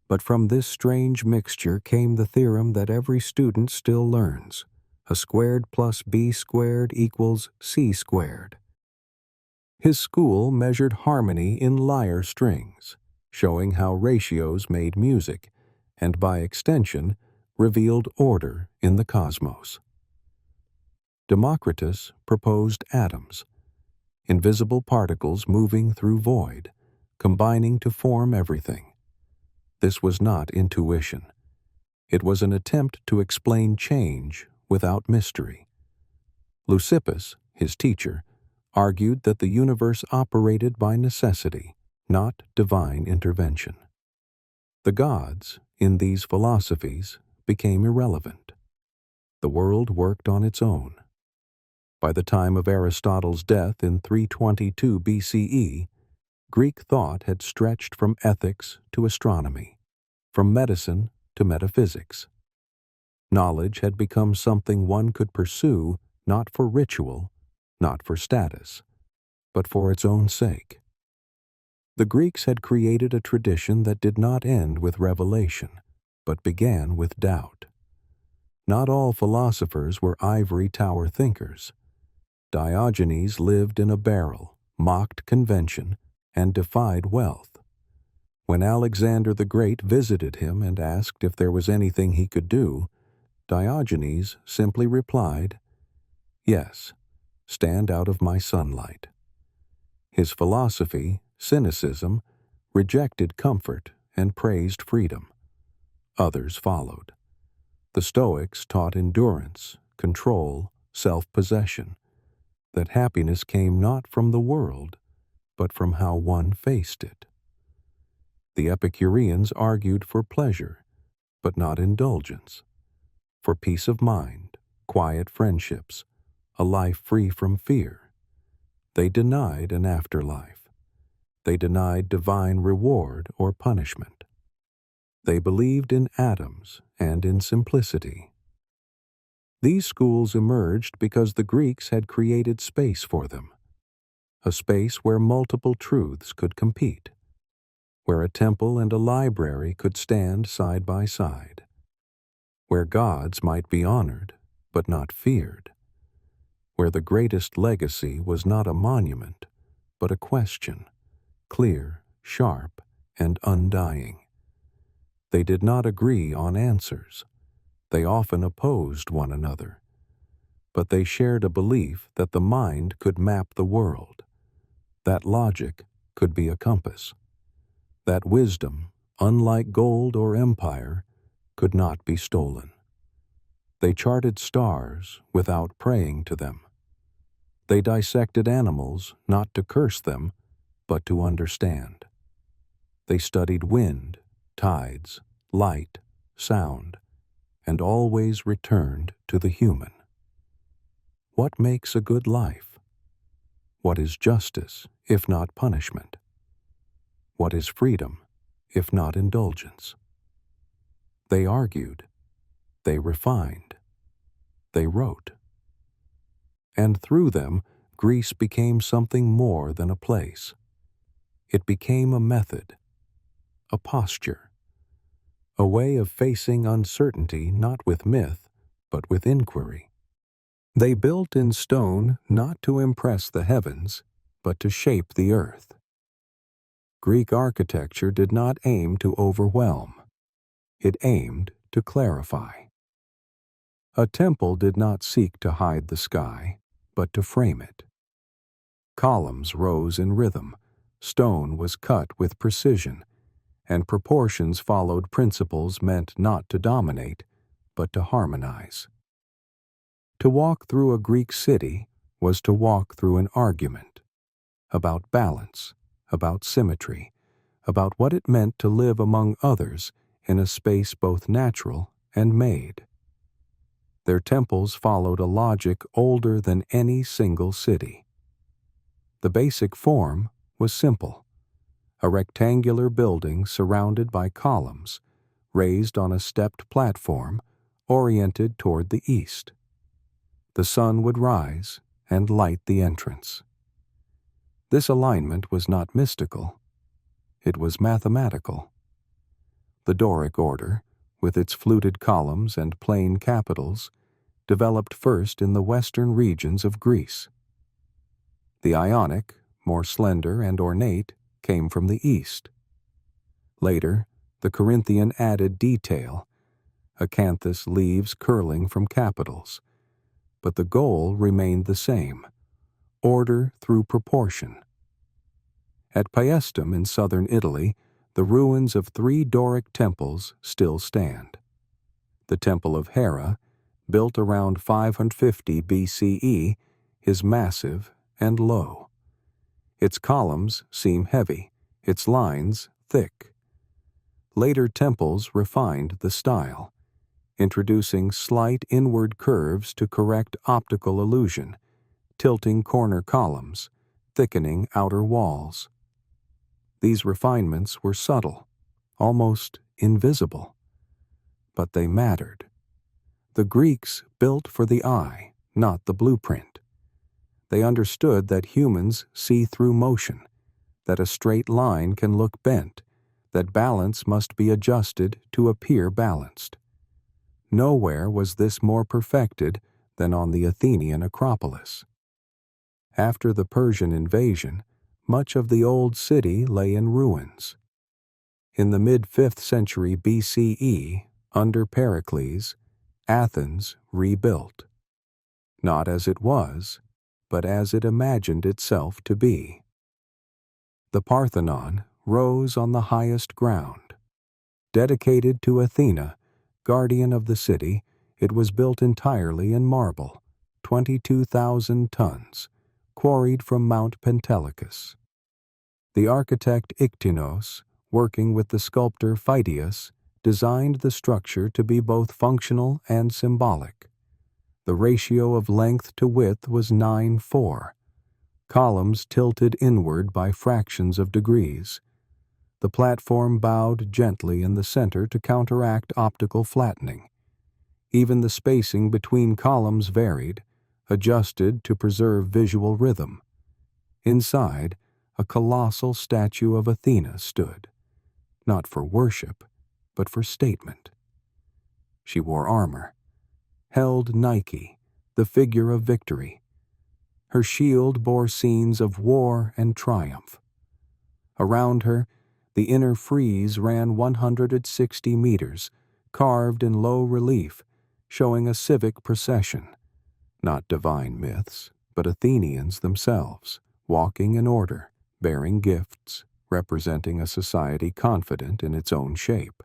But from this strange mixture came the theorem that every student still learns: a squared plus b squared equals c squared. His school measured harmony in lyre strings, showing how ratios made music, and by extension, revealed order in the cosmos. Democritus proposed atoms, invisible particles moving through void, combining to form everything. This was not intuition. It was an attempt to explain change without mystery. Leucippus, his teacher, argued that the universe operated by necessity, not divine intervention. The gods, in these philosophies, became irrelevant. The world worked on its own. By the time of Aristotle's death in 322 BCE, Greek thought had stretched from ethics to astronomy, from medicine to metaphysics. Knowledge had become something one could pursue not for ritual, not for status, but for its own sake. The Greeks had created a tradition that did not end with revelation, but began with doubt. Not all philosophers were ivory tower thinkers. Diogenes lived in a barrel, mocked convention, and defied wealth. When Alexander the Great visited him and asked if there was anything he could do, Diogenes simply replied, "Yes, stand out of my sunlight." His philosophy, cynicism, rejected comfort and praised freedom. Others followed. The Stoics taught endurance, control, self-possession, that happiness came not from the world, but from how one faced it. The Epicureans argued for pleasure, but not indulgence, for peace of mind, quiet friendships, a life free from fear. They denied an afterlife. They denied divine reward or punishment. They believed in atoms and in simplicity. These schools emerged because the Greeks had created space for them, a space where multiple truths could compete, where a temple and a library could stand side by side, where gods might be honored but not feared, where the greatest legacy was not a monument but a question, clear, sharp, and undying. They did not agree on answers. They often opposed one another, but they shared a belief that the mind could map the world, that logic could be a compass, that wisdom, unlike gold or empire, could not be stolen. They charted stars without praying to them. They dissected animals not to curse them, but to understand. They studied wind, tides, light, sound, and always returned to the human. What makes a good life? What is justice, if not punishment? What is freedom, if not indulgence? They argued, they refined, they wrote. And through them, Greece became something more than a place. It became a method, a posture, a way of facing uncertainty not with myth, but with inquiry. They built in stone not to impress the heavens, but to shape the earth. Greek architecture did not aim to overwhelm. It aimed to clarify. A temple did not seek to hide the sky, but to frame it. Columns rose in rhythm, stone was cut with precision, and proportions followed principles meant not to dominate, but to harmonize. To walk through a Greek city was to walk through an argument about balance, about symmetry, about what it meant to live among others in a space both natural and made. Their temples followed a logic older than any single city. The basic form was simple: a rectangular building surrounded by columns, raised on a stepped platform oriented toward the east. The sun would rise and light the entrance. This alignment was not mystical. It was mathematical. The Doric order, with its fluted columns and plain capitals, developed first in the western regions of Greece. The Ionic, more slender and ornate, came from the east. Later, the Corinthian added detail, acanthus leaves curling from capitals, but the goal remained the same: order through proportion. At Paestum in southern Italy, the ruins of 3 Doric temples still stand. The Temple of Hera, built around 550 BCE, is massive and low. Its columns seem heavy, its lines thick. Later temples refined the style, introducing slight inward curves to correct optical illusion, tilting corner columns, thickening outer walls. These refinements were subtle, almost invisible, but they mattered. The Greeks built for the eye, not the blueprint. They understood that humans see through motion, that a straight line can look bent, that balance must be adjusted to appear balanced. Nowhere was this more perfected than on the Athenian Acropolis. After the Persian invasion, much of the old city lay in ruins. In the mid-5th century BCE, under Pericles, Athens rebuilt, not as it was, but as it imagined itself to be. The Parthenon rose on the highest ground. Dedicated to Athena, guardian of the city, it was built entirely in marble, 22,000 tons, quarried from Mount Pentelicus. The architect Iktinos, working with the sculptor Phidias, designed the structure to be both functional and symbolic. The ratio of length to width was 9:4. Columns tilted inward by fractions of degrees. The platform bowed gently in the center to counteract optical flattening. Even the spacing between columns varied, adjusted to preserve visual rhythm. Inside, a colossal statue of Athena stood, not for worship, but for statement. She wore armor, held Nike, the figure of victory. Her shield bore scenes of war and triumph. Around her, the inner frieze ran 160 meters, carved in low relief, showing a civic procession, not divine myths, but Athenians themselves, walking in order, bearing gifts, representing a society confident in its own shape.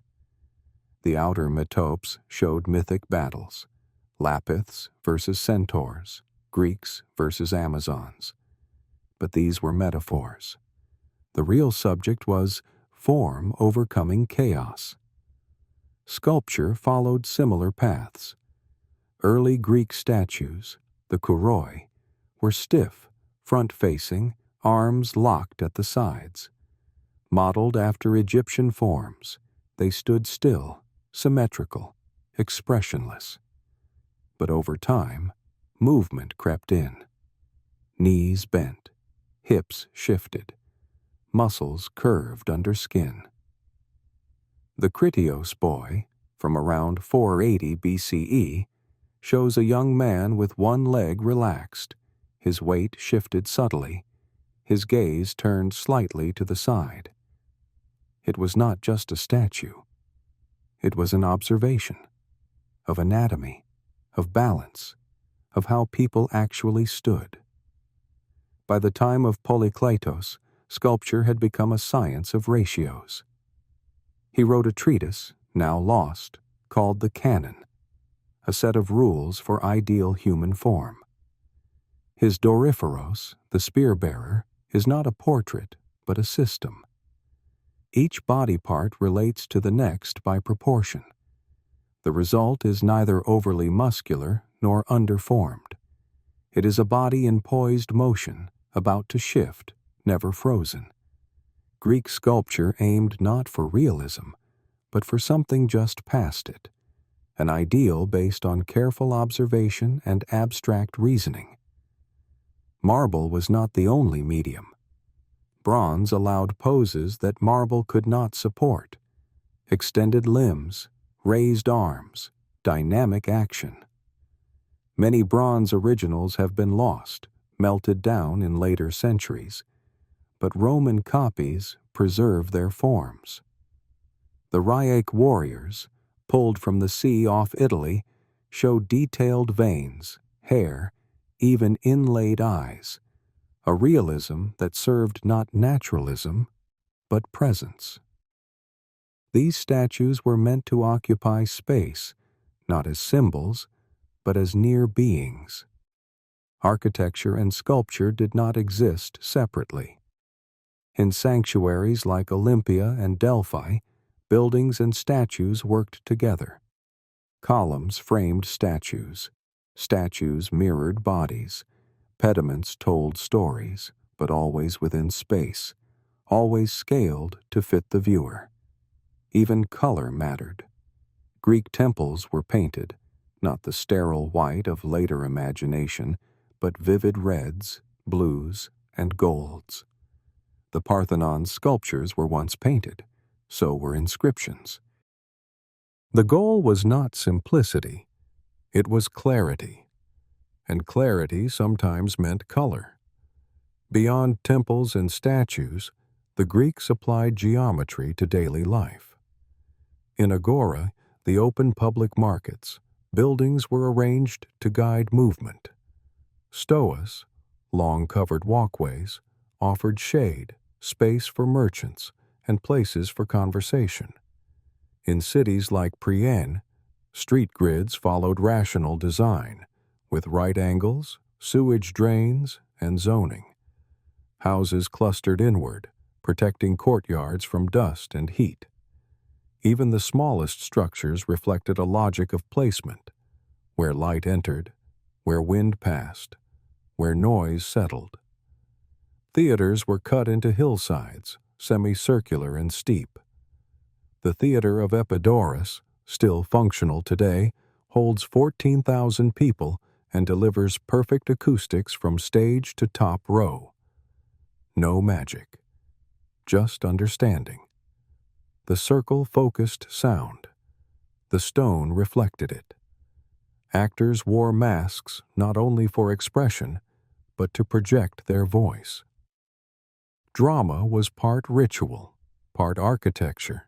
The outer metopes showed mythic battles: Lapiths versus centaurs, Greeks versus Amazons. But these were metaphors. The real subject was form overcoming chaos. Sculpture followed similar paths. Early Greek statues, the kuroi, were stiff, front-facing, arms locked at the sides. Modeled after Egyptian forms, they stood still, symmetrical, expressionless. But over time, movement crept in. Knees bent, hips shifted, muscles curved under skin. The Critios boy, from around 480 BCE, shows a young man with one leg relaxed, his weight shifted subtly, his gaze turned slightly to the side. It was not just a statue. It was an observation of anatomy, of balance, of how people actually stood. By the time of Polykleitos, sculpture had become a science of ratios. He wrote a treatise, now lost, called the Canon, a set of rules for ideal human form. His Doryphoros, the spear-bearer, is not a portrait, but a system. Each body part relates to the next by proportion. The result is neither overly muscular nor underformed. It is a body in poised motion, about to shift, never frozen. Greek sculpture aimed not for realism, but for something just past it, an ideal based on careful observation and abstract reasoning. Marble was not the only medium. Bronze allowed poses that marble could not support: extended limbs, raised arms, dynamic action. Many bronze originals have been lost, melted down in later centuries, but Roman copies preserve their forms. The Rhaic warriors, pulled from the sea off Italy, show detailed veins, hair, even inlaid eyes, a realism that served not naturalism, but presence. These statues were meant to occupy space, not as symbols, but as near beings. Architecture and sculpture did not exist separately. In sanctuaries like Olympia and Delphi, buildings and statues worked together. Columns framed statues. Statues mirrored bodies. Pediments told stories, but always within space, always scaled to fit the viewer. Even color mattered. Greek temples were painted, not the sterile white of later imagination, but vivid reds, blues, and golds. The Parthenon's sculptures were once painted, so were inscriptions. The goal was not simplicity, it was clarity, and clarity sometimes meant color. Beyond temples and statues, the Greeks applied geometry to daily life. In agora, the open public markets, buildings were arranged to guide movement. Stoas, long covered walkways, offered shade, space for merchants, and places for conversation. In cities like Priene, street grids followed rational design, with right angles, sewage drains, and zoning. Houses clustered inward, protecting courtyards from dust and heat. Even the smallest structures reflected a logic of placement, where light entered, where wind passed, where noise settled. Theaters were cut into hillsides, semicircular and steep. The theater of Epidaurus, still functional today, holds 14,000 people and delivers perfect acoustics from stage to top row. No magic, just understanding. The circle focused sound. The stone reflected it. Actors wore masks not only for expression, but to project their voice. Drama was part ritual, part architecture,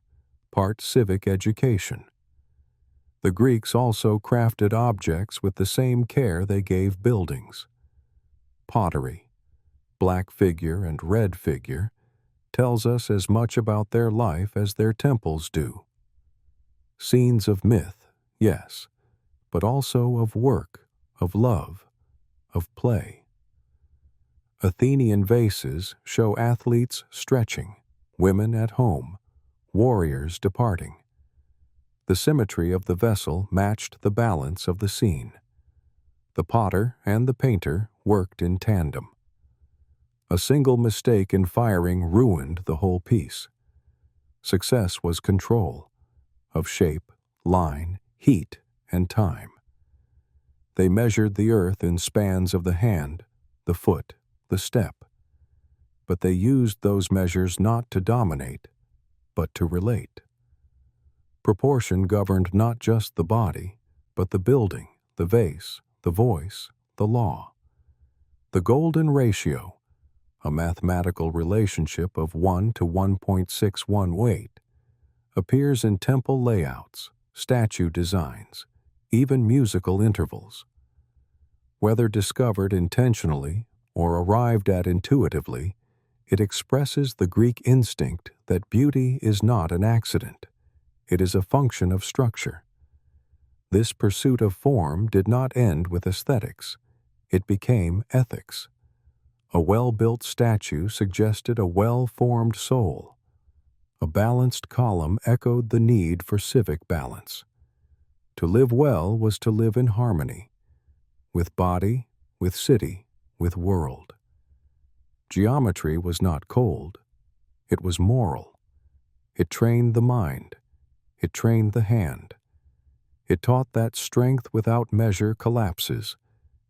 part civic education. The Greeks also crafted objects with the same care they gave buildings. Pottery, black figure and red figure, tells us as much about their life as their temples do. Scenes of myth, yes, but also of work, of love, of play. Athenian vases show athletes stretching, women at home, warriors departing. The symmetry of the vessel matched the balance of the scene. The potter and the painter worked in tandem. A single mistake in firing ruined the whole piece. Success was control of shape, line, heat, and time. They measured the earth in spans of the hand, the foot, the step. But they used those measures not to dominate, but to relate. Proportion governed not just the body, but the building, the vase, the voice, the law. The golden ratio, a mathematical relationship of 1 to 1.61 weight, appears in temple layouts, statue designs, even musical intervals. Whether discovered intentionally or arrived at intuitively, it expresses the Greek instinct that beauty is not an accident. It is a function of structure. This pursuit of form did not end with aesthetics. It became ethics. A well-built statue suggested a well-formed soul. A balanced column echoed the need for civic balance. To live well was to live in harmony, with body, with city, with world. Geometry was not cold. It was moral. It trained the mind. It trained the hand. It taught that strength without measure collapses,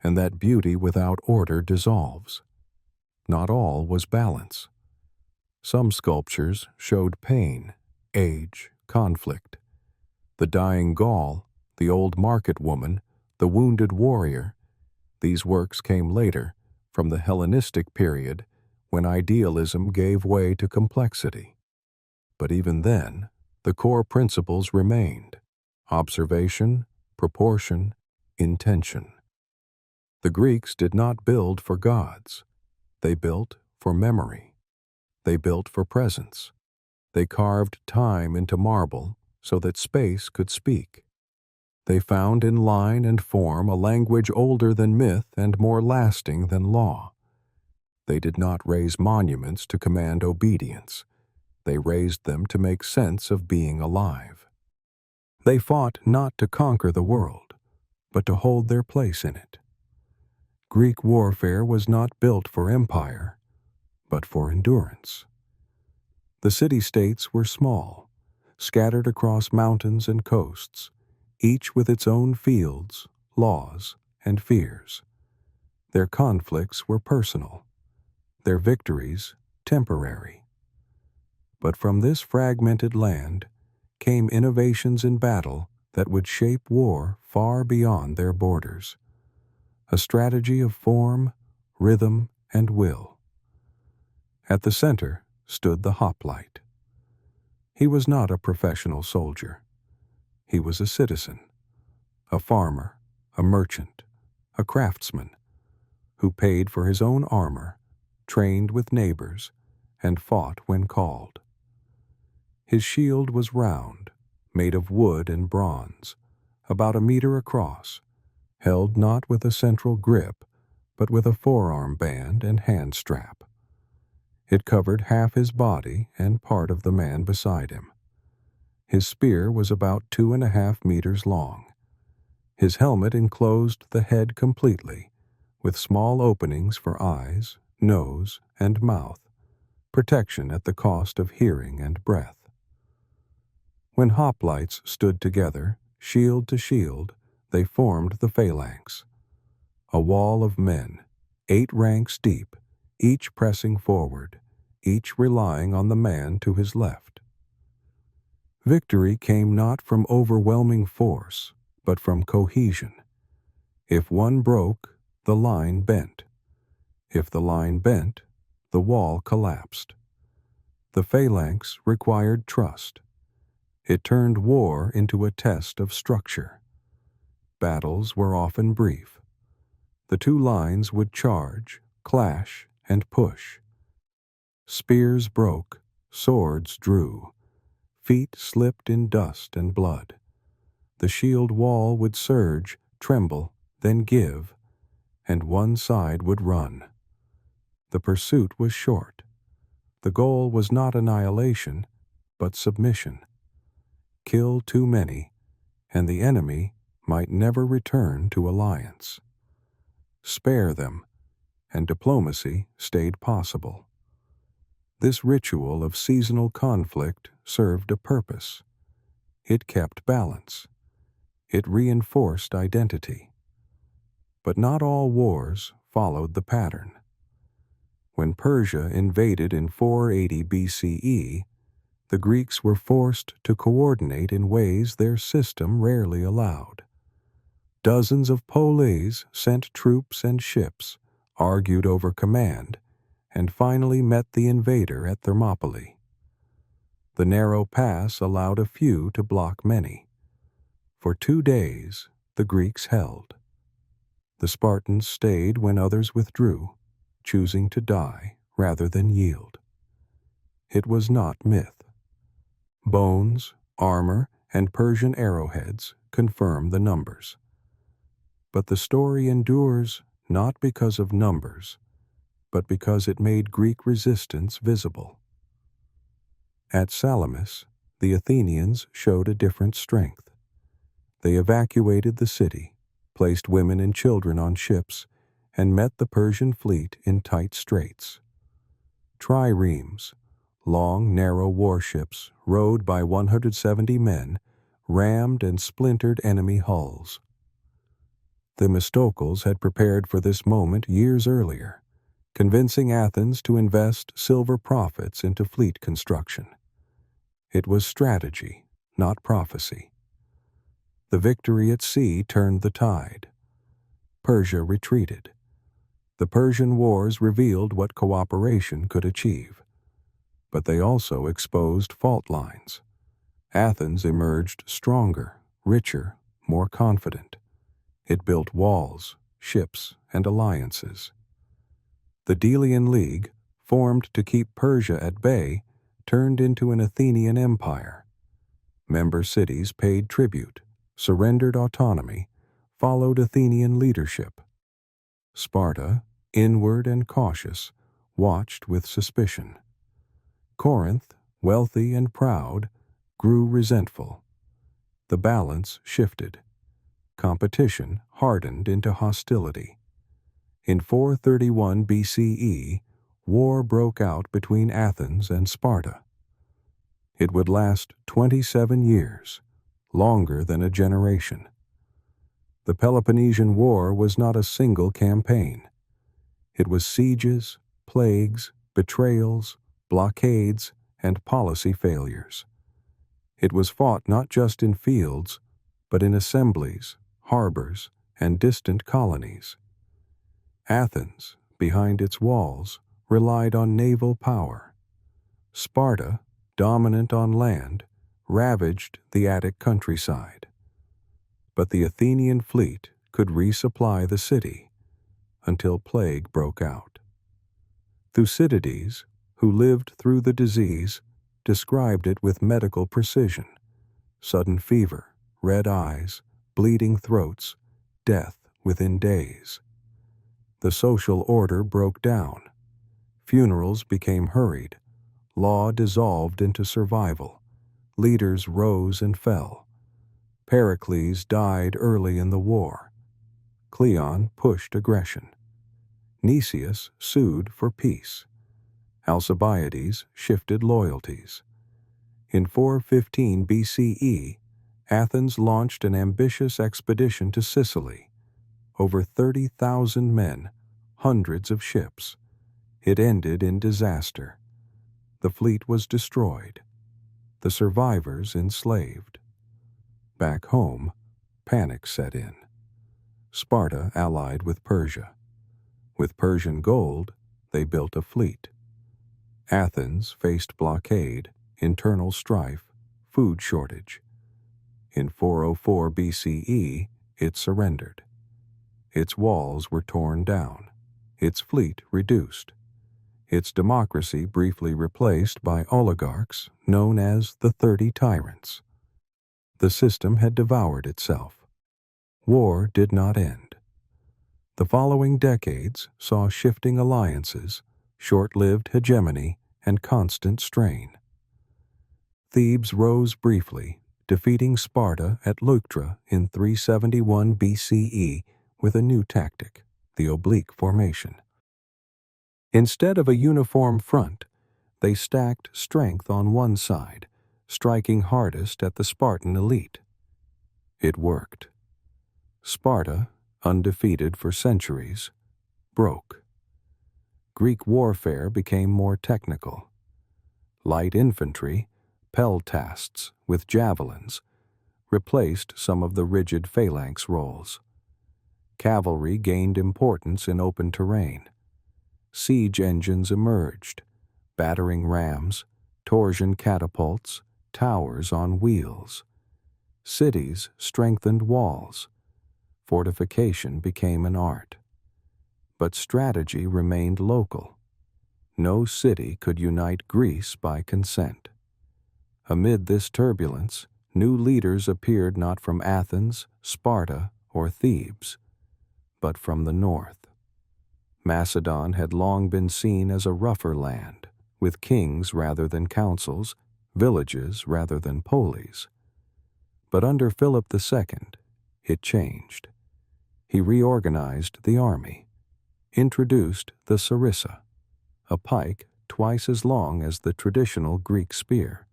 and that beauty without order dissolves. Not all was balance. Some sculptures showed pain, age, conflict. The dying Gaul, the old market woman, the wounded warrior. These works came later, from the Hellenistic period, when idealism gave way to complexity. But even then, the core principles remained: observation, proportion, intention. The Greeks did not build for gods. They built for memory. They built for presence. They carved time into marble so that space could speak. They found in line and form a language older than myth and more lasting than law. They did not raise monuments to command obedience. They raised them to make sense of being alive. They fought not to conquer the world, but to hold their place in it. Greek warfare was not built for empire, but for endurance. The city-states were small, scattered across mountains and coasts, each with its own fields, laws, and fears. Their conflicts were personal, their victories temporary. But from this fragmented land came innovations in battle that would shape war far beyond their borders. A strategy of form, rhythm, and will. At the center stood the hoplite. He was not a professional soldier. He was a citizen, a farmer, a merchant, a craftsman, who paid for his own armor, trained with neighbors, and fought when called. His shield was round, made of wood and bronze, about a meter across, held not with a central grip, but with a forearm band and hand strap. It covered half his body and part of the man beside him. His spear was about 2.5 meters long. His helmet enclosed the head completely, with small openings for eyes, nose, and mouth, protection at the cost of hearing and breath. When hoplites stood together, shield to shield, they formed the phalanx, a wall of men, 8 ranks deep, each pressing forward, each relying on the man to his left. Victory came not from overwhelming force, but from cohesion. If one broke, the line bent. If the line bent, the wall collapsed. The phalanx required trust. It turned war into a test of structure. Battles were often brief. The two lines would charge, clash, and push. Spears broke, swords drew. Feet slipped in dust and blood. The shield wall would surge, tremble, then give, and one side would run. The pursuit was short. The goal was not annihilation, but submission. Kill too many, and the enemy might never return to alliance. Spare them, and diplomacy stayed possible. This ritual of seasonal conflict served a purpose. It kept balance. It reinforced identity. But not all wars followed the pattern. When Persia invaded in 480 BCE, the Greeks were forced to coordinate in ways their system rarely allowed. Dozens of polis sent troops and ships, argued over command, and finally met the invader at Thermopylae. The narrow pass allowed a few to block many. For 2 days, the Greeks held. The Spartans stayed when others withdrew, choosing to die rather than yield. It was not myth. Bones, armor, and Persian arrowheads confirm the numbers. But the story endures not because of numbers, but because it made Greek resistance visible. At Salamis, the Athenians showed a different strength. They evacuated the city, placed women and children on ships, and met the Persian fleet in tight straits. Triremes, long, narrow warships rowed by 170 men, rammed and splintered enemy hulls. Themistocles had prepared for this moment years earlier, convincing Athens to invest silver profits into fleet construction. It was strategy, not prophecy. The victory at sea turned the tide. Persia retreated. The Persian Wars revealed what cooperation could achieve, but they also exposed fault lines. Athens emerged stronger, richer, more confident. It built walls, ships, and alliances. The Delian League, formed to keep Persia at bay, turned into an Athenian empire. Member cities paid tribute, surrendered autonomy, followed Athenian leadership. Sparta, inward and cautious, watched with suspicion. Corinth, wealthy and proud, grew resentful. The balance shifted. Competition hardened into hostility. In 431 BCE, war broke out between Athens and Sparta. It would last 27 years, longer than a generation. The Peloponnesian War was not a single campaign. It was sieges, plagues, betrayals, blockades, and policy failures. It was fought not just in fields, but in assemblies, harbors, and distant colonies. Athens, behind its walls, relied on naval power. Sparta, dominant on land, ravaged the Attic countryside. But the Athenian fleet could resupply the city until plague broke out. Thucydides, who lived through the disease, described it with medical precision: sudden fever, red eyes, bleeding throats, death within days. The social order broke down. Funerals became hurried. Law dissolved into survival. Leaders rose and fell. Pericles died early in the war. Cleon pushed aggression. Nicias sued for peace. Alcibiades shifted loyalties. In 415 BCE, Athens launched an ambitious expedition to Sicily. Over 30,000 men, hundreds of ships. It ended in disaster. The fleet was destroyed. The survivors enslaved. Back home, panic set in. Sparta allied with Persia. With Persian gold, they built a fleet. Athens faced blockade, internal strife, food shortage. In 404 BCE, it surrendered. Its walls were torn down, its fleet reduced, its democracy briefly replaced by oligarchs known as the 30 Tyrants. The system had devoured itself. War did not end. The following decades saw shifting alliances, short-lived hegemony, and constant strain. Thebes rose briefly, defeating Sparta at Leuctra in 371 BCE with a new tactic, the oblique formation. Instead of a uniform front, they stacked strength on one side, striking hardest at the Spartan elite. It worked. Sparta, undefeated for centuries, broke. Greek warfare became more technical. Light infantry, peltasts with javelins, replaced some of the rigid phalanx roles. Cavalry gained importance in open terrain. Siege engines emerged, battering rams, torsion catapults, towers on wheels. Cities strengthened walls. Fortification became an art. But strategy remained local. No city could unite Greece by consent. Amid this turbulence, new leaders appeared not from Athens, Sparta, or Thebes, but from the north. Macedon had long been seen as a rougher land, with kings rather than councils, villages rather than polis. But under Philip II, it changed. He reorganized the army, introduced the sarissa, a pike twice as long as the traditional Greek spear.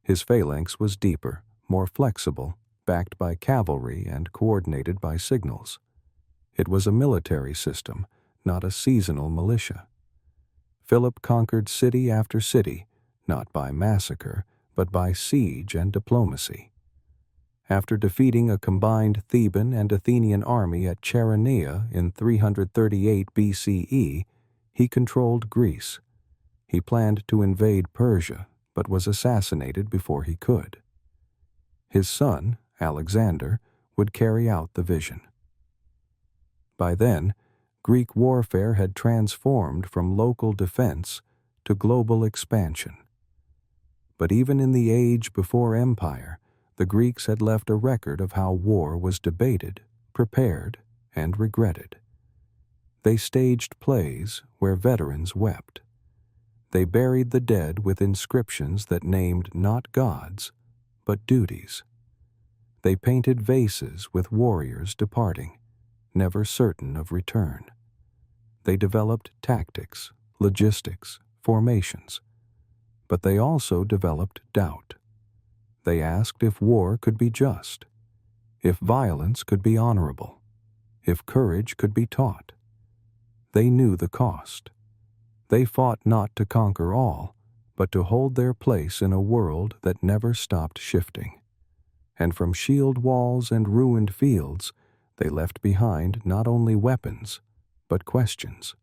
His phalanx was deeper, more flexible, backed by cavalry and coordinated by signals. It was a military system, not a seasonal militia. Philip conquered city after city, not by massacre, but by siege and diplomacy. After defeating a combined Theban and Athenian army at Chaeronea in 338 BCE, he controlled Greece. He planned to invade Persia, but was assassinated before he could. His son, Alexander, would carry out the vision. By then, Greek warfare had transformed from local defense to global expansion. But even in the age before empire, the Greeks had left a record of how war was debated, prepared, and regretted. They staged plays where veterans wept. They buried the dead with inscriptions that named not gods, but duties. They painted vases with warriors departing, never certain of return. They developed tactics, logistics, formations. But they also developed doubt. They asked if war could be just, if violence could be honorable, if courage could be taught. They knew the cost. They fought not to conquer all, but to hold their place in a world that never stopped shifting. And from shield walls and ruined fields, they left behind not only weapons, but questions.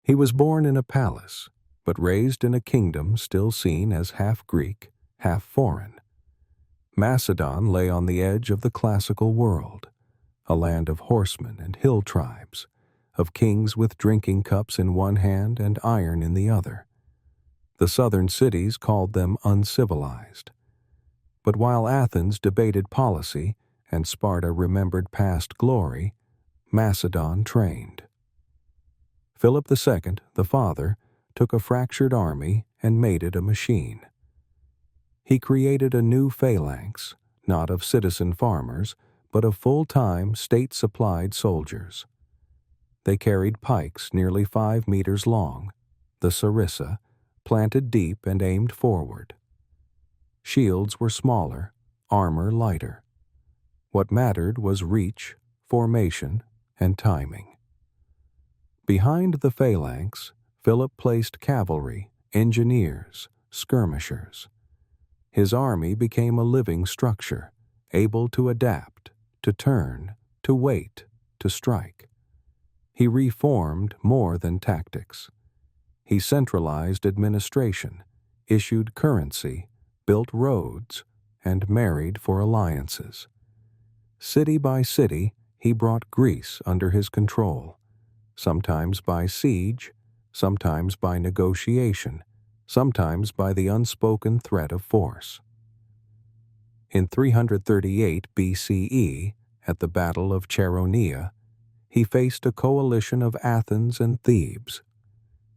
He was born in a palace, but raised in a kingdom still seen as half Greek, half foreign. Macedon lay on the edge of the classical world, a land of horsemen and hill tribes, of kings with drinking cups in one hand and iron in the other. The southern cities called them uncivilized. But while Athens debated policy and Sparta remembered past glory, Macedon trained. Philip II, the father, took a fractured army and made it a machine. He created a new phalanx, not of citizen farmers, but of full-time state-supplied soldiers. They carried pikes nearly 5 meters long, the sarissa, planted deep and aimed forward. Shields were smaller, armor lighter. What mattered was reach, formation, and timing. Behind the phalanx, Philip placed cavalry, engineers, skirmishers. His army became a living structure, able to adapt, to turn, to wait, to strike. He reformed more than tactics. He centralized administration, issued currency, built roads, and married for alliances. City by city, he brought Greece under his control, sometimes by siege, sometimes by negotiation, sometimes by the unspoken threat of force. In 338 BCE, at the Battle of Chaeronea, he faced a coalition of Athens and Thebes.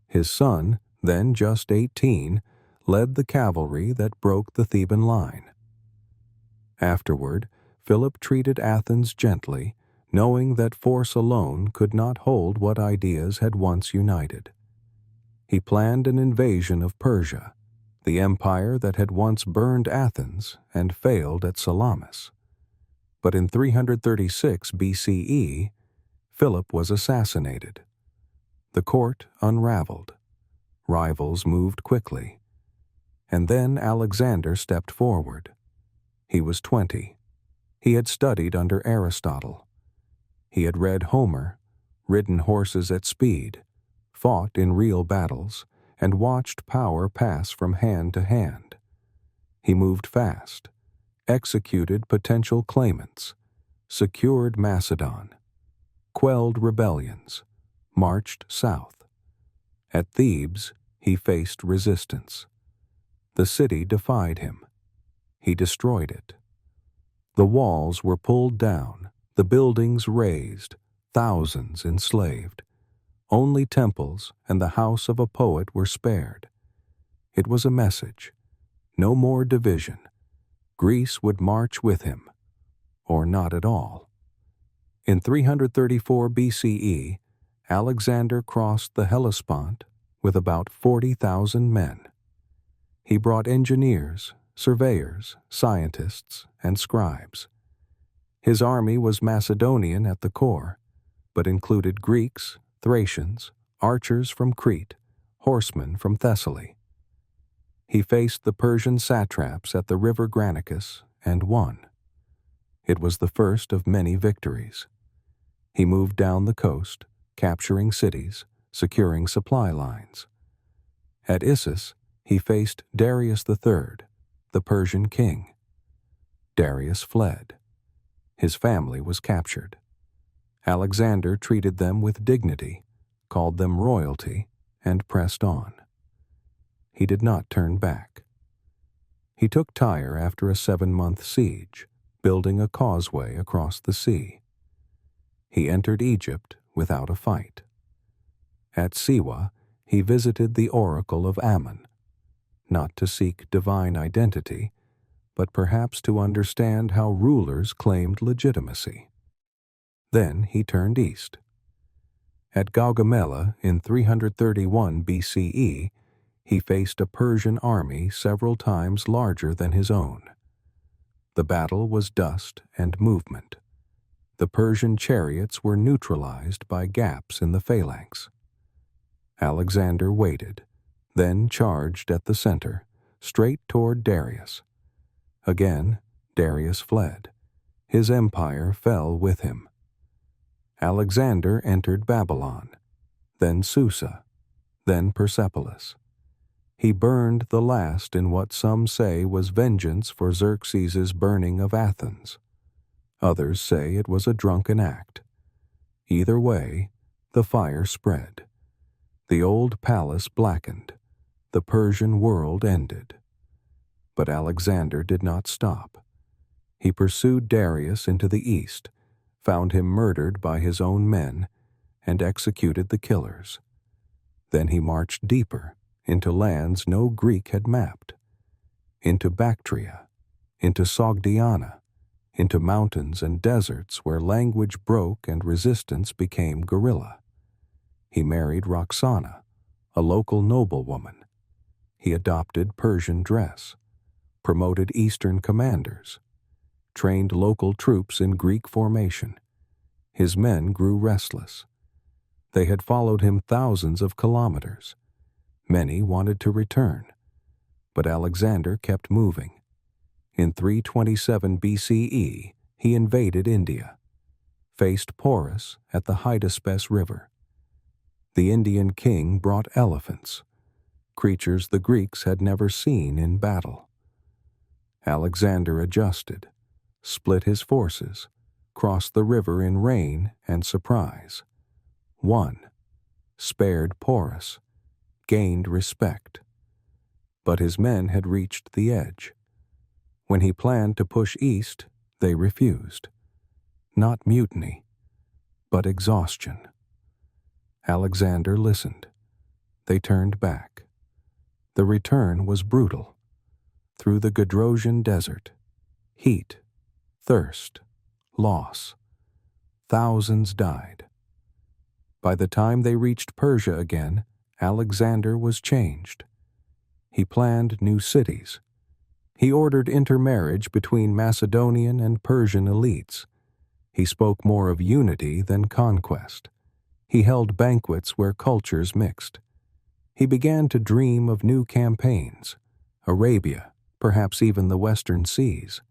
His son, then just 18, led the cavalry that broke the Theban line. Afterward, Philip treated Athens gently, knowing that force alone could not hold what ideas had once united. He planned an invasion of Persia, the empire that had once burned Athens and failed at Salamis. But in 336 BCE, Philip was assassinated. The court unraveled. Rivals moved quickly. And then Alexander stepped forward. He was 20. He had studied under Aristotle. He had read Homer, ridden horses at speed, fought in real battles, and watched power pass from hand to hand. He moved fast, executed potential claimants, secured Macedon, quelled rebellions, marched south. At Thebes, he faced resistance. The city defied him. He destroyed it. The walls were pulled down, the buildings razed, thousands enslaved. Only temples and the house of a poet were spared. It was a message. No more division. Greece would march with him, or not at all. In 334 BCE, Alexander crossed the Hellespont with about 40,000 men. He brought engineers, surveyors, scientists, and scribes. His army was Macedonian at the core, but included Greeks, Thracians, archers from Crete, horsemen from Thessaly. He faced the Persian satraps at the river Granicus and won. It was the first of many victories. He moved down the coast, capturing cities, securing supply lines. At Issus, he faced Darius III, the Persian king. Darius fled. His family was captured. Alexander treated them with dignity, called them royalty, and pressed on. He did not turn back. He took Tyre after a 7-month siege, building a causeway across the sea. He entered Egypt without a fight. At Siwa, he visited the oracle of Ammon, not to seek divine identity, but perhaps to understand how rulers claimed legitimacy. Then he turned east. At Gaugamela in 331 BCE, he faced a Persian army several times larger than his own. The battle was dust and movement. The Persian chariots were neutralized by gaps in the phalanx. Alexander waited, then charged at the center, straight toward Darius. Again, Darius fled. His empire fell with him. Alexander entered Babylon, then Susa, then Persepolis. He burned the last in what some say was vengeance for Xerxes' burning of Athens. Others say it was a drunken act. Either way, the fire spread. The old palace blackened. The Persian world ended. But Alexander did not stop. He pursued Darius into the east, found him murdered by his own men, and executed the killers. Then he marched deeper, into lands no Greek had mapped, into Bactria, into Sogdiana, into mountains and deserts where language broke and resistance became guerrilla. He married Roxana, a local noblewoman. He adopted Persian dress, promoted Eastern commanders, trained local troops in Greek formation. His men grew restless. They had followed him thousands of kilometers. Many wanted to return, but Alexander kept moving. In 327 BCE, he invaded India, faced Polis at the Hydaspes River. The Indian king brought elephants, creatures the Greeks had never seen in battle. Alexander adjusted, split his forces, crossed the river in rain and surprise. Won, spared Polis, gained respect. But his men had reached the edge. When he planned to push east, they refused. Not mutiny, but exhaustion. Alexander listened. They turned back. The return was brutal. Through the Gedrosian desert, heat, thirst, loss. Thousands died. By the time they reached Persia again, Alexander was changed. He planned new cities. He ordered intermarriage between Macedonian and Persian elites. He spoke more of unity than conquest. He held banquets where cultures mixed. He began to dream of new campaigns, Arabia, perhaps even the Western Seas.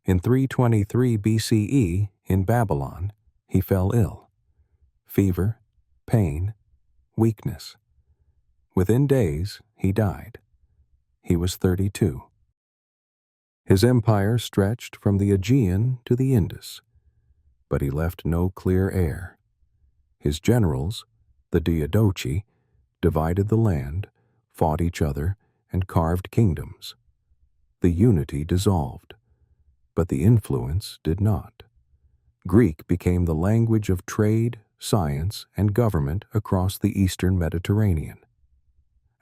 In 323 BCE, in Babylon, he fell ill. Fever, pain, weakness. Within days, he died. He was 32. His empire stretched from the Aegean to the Indus, but he left no clear heir. His generals, the Diadochi, divided the land, fought each other, and carved kingdoms. The unity dissolved, but the influence did not. Greek became the language of trade, science, and government across the eastern Mediterranean.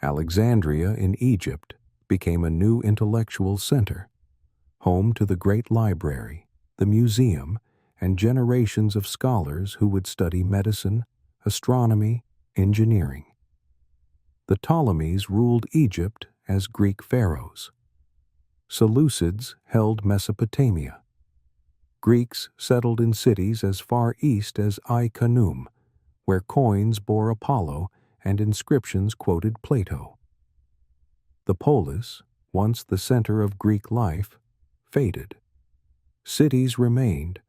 Alexandria in Egypt became a new intellectual center, home to the great library, the museum, and generations of scholars who would study medicine, astronomy, engineering. The Ptolemies ruled Egypt as Greek pharaohs. Seleucids held Mesopotamia. Greeks settled in cities as far east as Ai-Khanum, where coins bore Apollo and inscriptions quoted Plato. The Polis, once the center of Greek life, faded. Cities remained,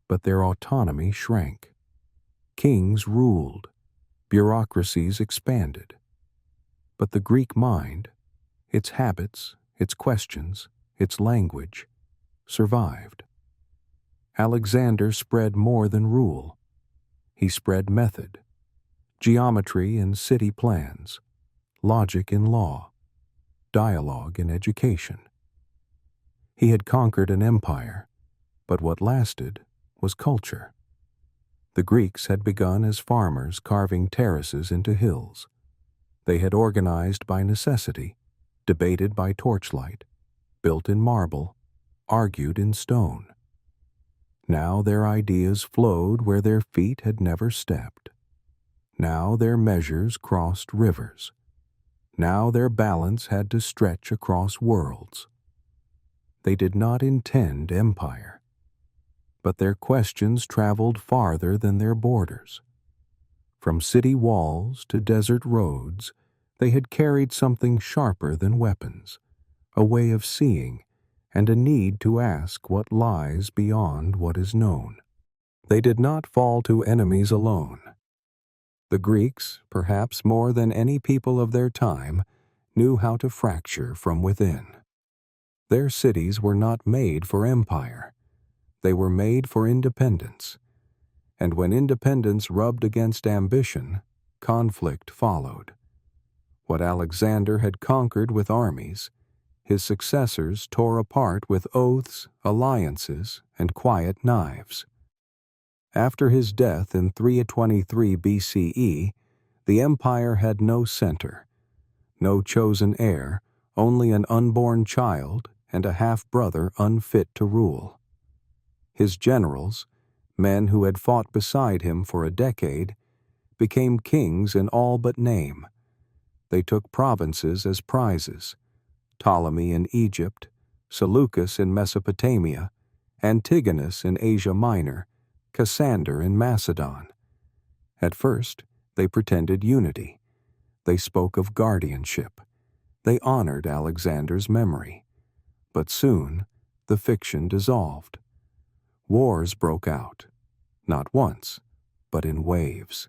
but their autonomy shrank. Kings ruled, bureaucracies expanded. But the Greek mind, its habits, its questions, its language, survived. Alexander spread more than rule. He spread method, geometry in city plans, logic in law, dialogue in education. He had conquered an empire, but what lasted was culture. The Greeks had begun as farmers carving terraces into hills. They had organized by necessity, debated by torchlight, built in marble, argued in stone. Now their ideas flowed where their feet had never stepped. Now their measures crossed rivers. Now their balance had to stretch across worlds. They did not intend empire, but their questions traveled farther than their borders. From city walls to desert roads, they had carried something sharper than weapons, a way of seeing, and a need to ask what lies beyond what is known. They did not fall to enemies alone. The Greeks, perhaps more than any people of their time, knew how to fracture from within. Their cities were not made for empire. They were made for independence. And when independence rubbed against ambition, conflict followed. What Alexander had conquered with armies, his successors tore apart with oaths, alliances, and quiet knives. After his death in 323 BCE, the empire had no center, no chosen heir, only an unborn child and a half-brother unfit to rule. His generals, men who had fought beside him for a decade, became kings in all but name. They took provinces as prizes: Ptolemy in Egypt, Seleucus in Mesopotamia, Antigonus in Asia Minor, Cassander in Macedon. At first, they pretended unity. They spoke of guardianship. They honored Alexander's memory. But soon, the fiction dissolved. Wars broke out, not once, but in waves.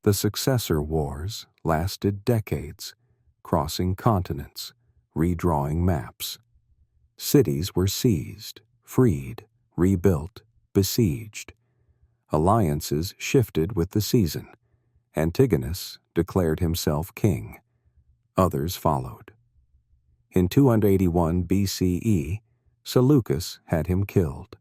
The successor wars lasted decades, crossing continents, redrawing maps. Cities were seized, freed, rebuilt, besieged. Alliances shifted with the season. Antigonus declared himself king. Others followed. In 281 BCE, Seleucus had him killed.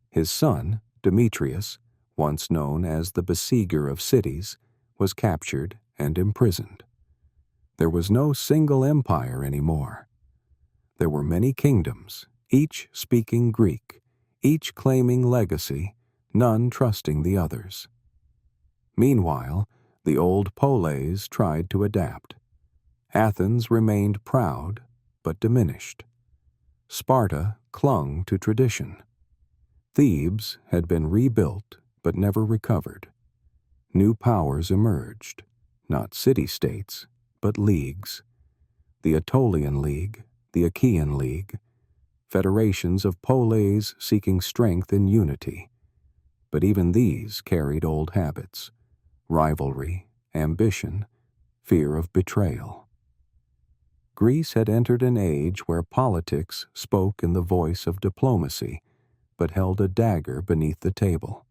His son, Demetrius, once known as the besieger of cities, was captured and imprisoned. There was no single empire anymore. There were many kingdoms, each speaking Greek, each claiming legacy, none trusting the others. Meanwhile, the old Polis tried to adapt. Athens remained proud, but diminished. Sparta clung to tradition. Thebes had been rebuilt, but never recovered. New powers emerged, not city-states, but leagues. The Aetolian League, the Achaean League, federations of polis seeking strength in unity. But even these carried old habits: rivalry, ambition, fear of betrayal. Greece had entered an age where politics spoke in the voice of diplomacy, but held a dagger beneath the table.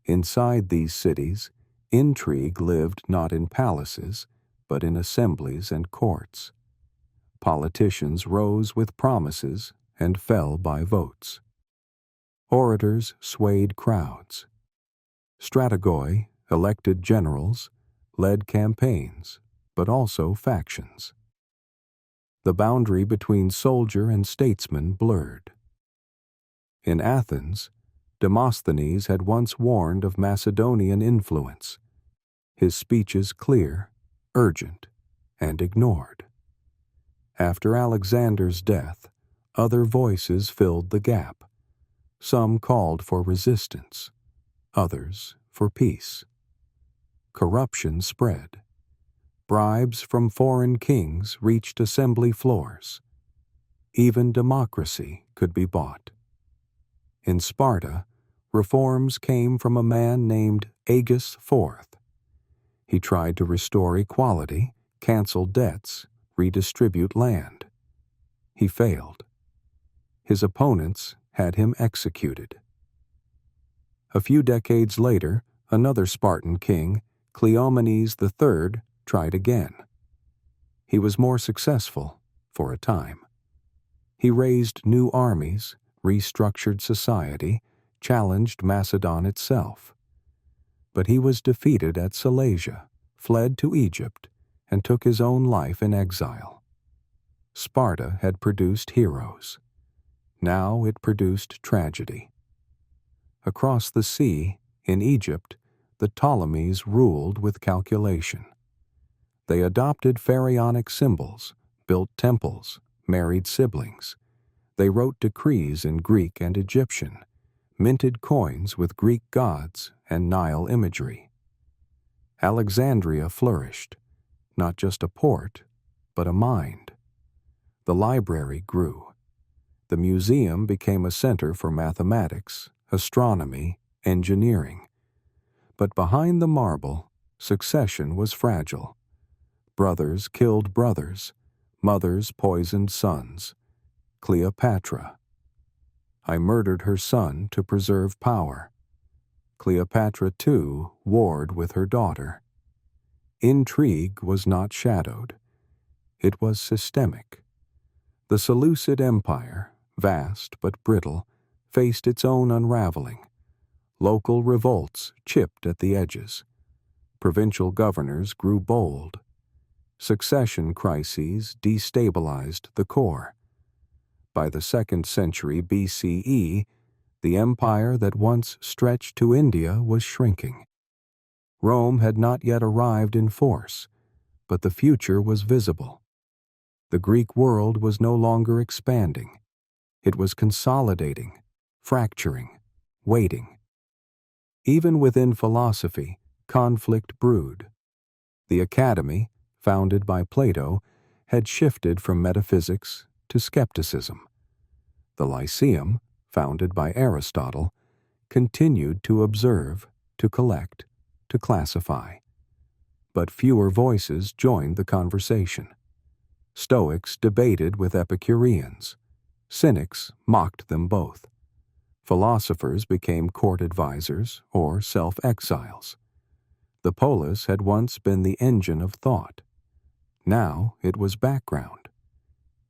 Inside these cities, intrigue lived not in palaces, but in assemblies and courts. Politicians rose with promises and fell by votes. Orators swayed crowds. Strategoi, elected generals, led campaigns, but also factions. The boundary between soldier and statesman blurred. In Athens, Demosthenes had once warned of Macedonian influence, his speeches clear, urgent, and ignored. After Alexander's death, other voices filled the gap. Some called for resistance, others for peace. Corruption spread. Bribes from foreign kings reached assembly floors. Even democracy could be bought. In Sparta, reforms came from a man named Agis IV. He tried to restore equality, cancel debts, redistribute land. He failed. His opponents had him executed. A few decades later, another Spartan king, Cleomenes III, tried again. He was more successful for a time. He raised new armies, restructured society, challenged Macedon itself. But he was defeated at Silesia, fled to Egypt, and took his own life in exile. Sparta had produced heroes. Now it produced tragedy. Across the sea, in Egypt, the Ptolemies ruled with calculation. They adopted pharaonic symbols, built temples, married siblings. They wrote decrees in Greek and Egyptian, minted coins with Greek gods and Nile imagery. Alexandria flourished, not just a port, but a mind. The library grew. The museum became a center for mathematics, astronomy, engineering. But behind the marble, succession was fragile. Brothers killed brothers, mothers poisoned sons. Cleopatra. I murdered her son to preserve power. Cleopatra, too, warred with her daughter. Intrigue was not shadowed. It was systemic. The Seleucid Empire, vast but brittle, faced its own unraveling. Local revolts chipped at the edges. Provincial governors grew bold. Succession crises destabilized the core. By the 2nd century BCE, the empire that once stretched to India was shrinking. Rome had not yet arrived in force, but the future was visible. The Greek world was no longer expanding. It was consolidating, fracturing, waiting. Even within philosophy, conflict brewed. The Academy, founded by Plato, had shifted from metaphysics to skepticism. The Lyceum, founded by Aristotle, continued to observe, to collect, to classify. But fewer voices joined the conversation. Stoics debated with Epicureans. Cynics mocked them both. Philosophers became court advisors or self-exiles. The polis had once been the engine of thought. Now it was background.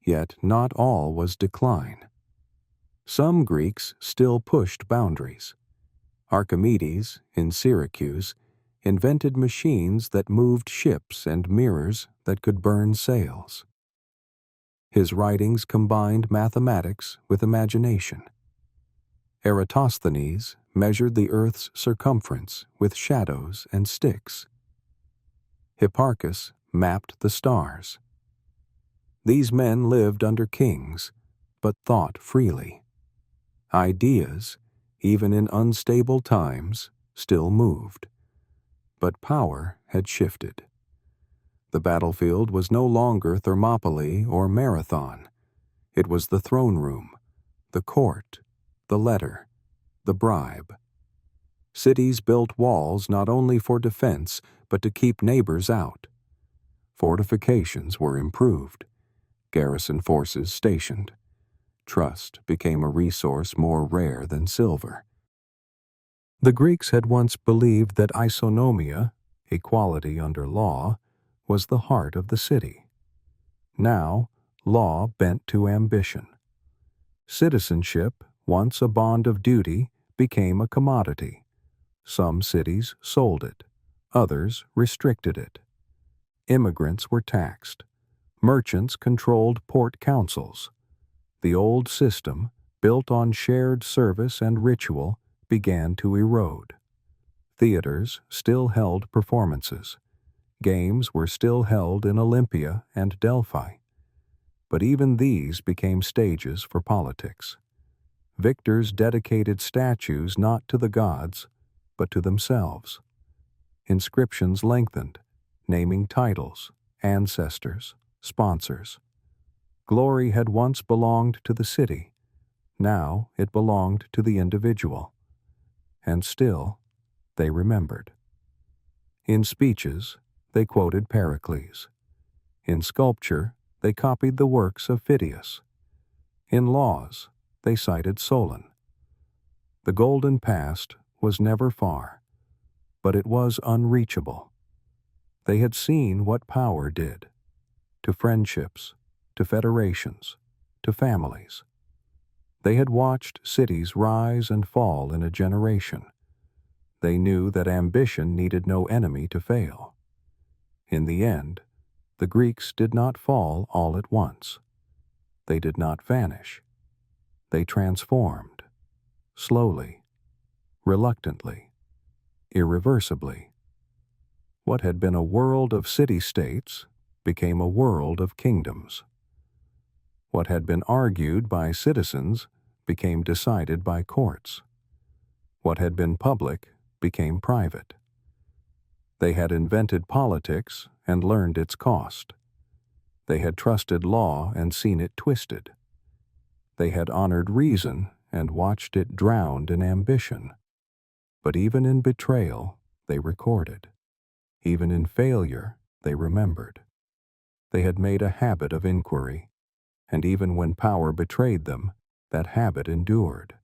Yet not all was decline. Some Greeks still pushed boundaries. Archimedes, in Syracuse, invented machines that moved ships and mirrors that could burn sails. His writings combined mathematics with imagination. Eratosthenes measured the Earth's circumference with shadows and sticks. Hipparchus mapped the stars. These men lived under kings, but thought freely. Ideas, even in unstable times, still moved. But power had shifted. The battlefield was no longer Thermopylae or Marathon. It was the throne room, the court, the letter, the bribe. Cities built walls not only for defense, but to keep neighbors out. Fortifications were improved. Garrison forces stationed. Trust became a resource more rare than silver. The Greeks had once believed that isonomia, equality under law, was the heart of the city. Now, law bent to ambition. Citizenship, once a bond of duty, became a commodity. Some cities sold it, others restricted it. Immigrants were taxed. Merchants controlled port councils. The old system, built on shared service and ritual, began to erode. Theaters still held performances. Games were still held in Olympia and Delphi. But even these became stages for politics. Victors dedicated statues not to the gods, but to themselves. Inscriptions lengthened, naming titles, ancestors, sponsors. Glory had once belonged to the city. Now it belonged to the individual. And still, they remembered. In speeches, they quoted Pericles. In sculpture, they copied the works of Phidias. In laws, they cited Solon. The golden past was never far, but it was unreachable. They had seen what power did to friendships, to federations, to families. They had watched cities rise and fall in a generation. They knew that ambition needed no enemy to fail. In the end, the Greeks did not fall all at once. They did not vanish. They transformed, slowly, reluctantly, irreversibly. What had been a world of city-states became a world of kingdoms. What had been argued by citizens became decided by courts. What had been public became private. They had invented politics and learned its cost. They had trusted law and seen it twisted. They had honored reason and watched it drowned in ambition. But even in betrayal, they recorded. Even in failure, they remembered. They had made a habit of inquiry, and even when power betrayed them, that habit endured.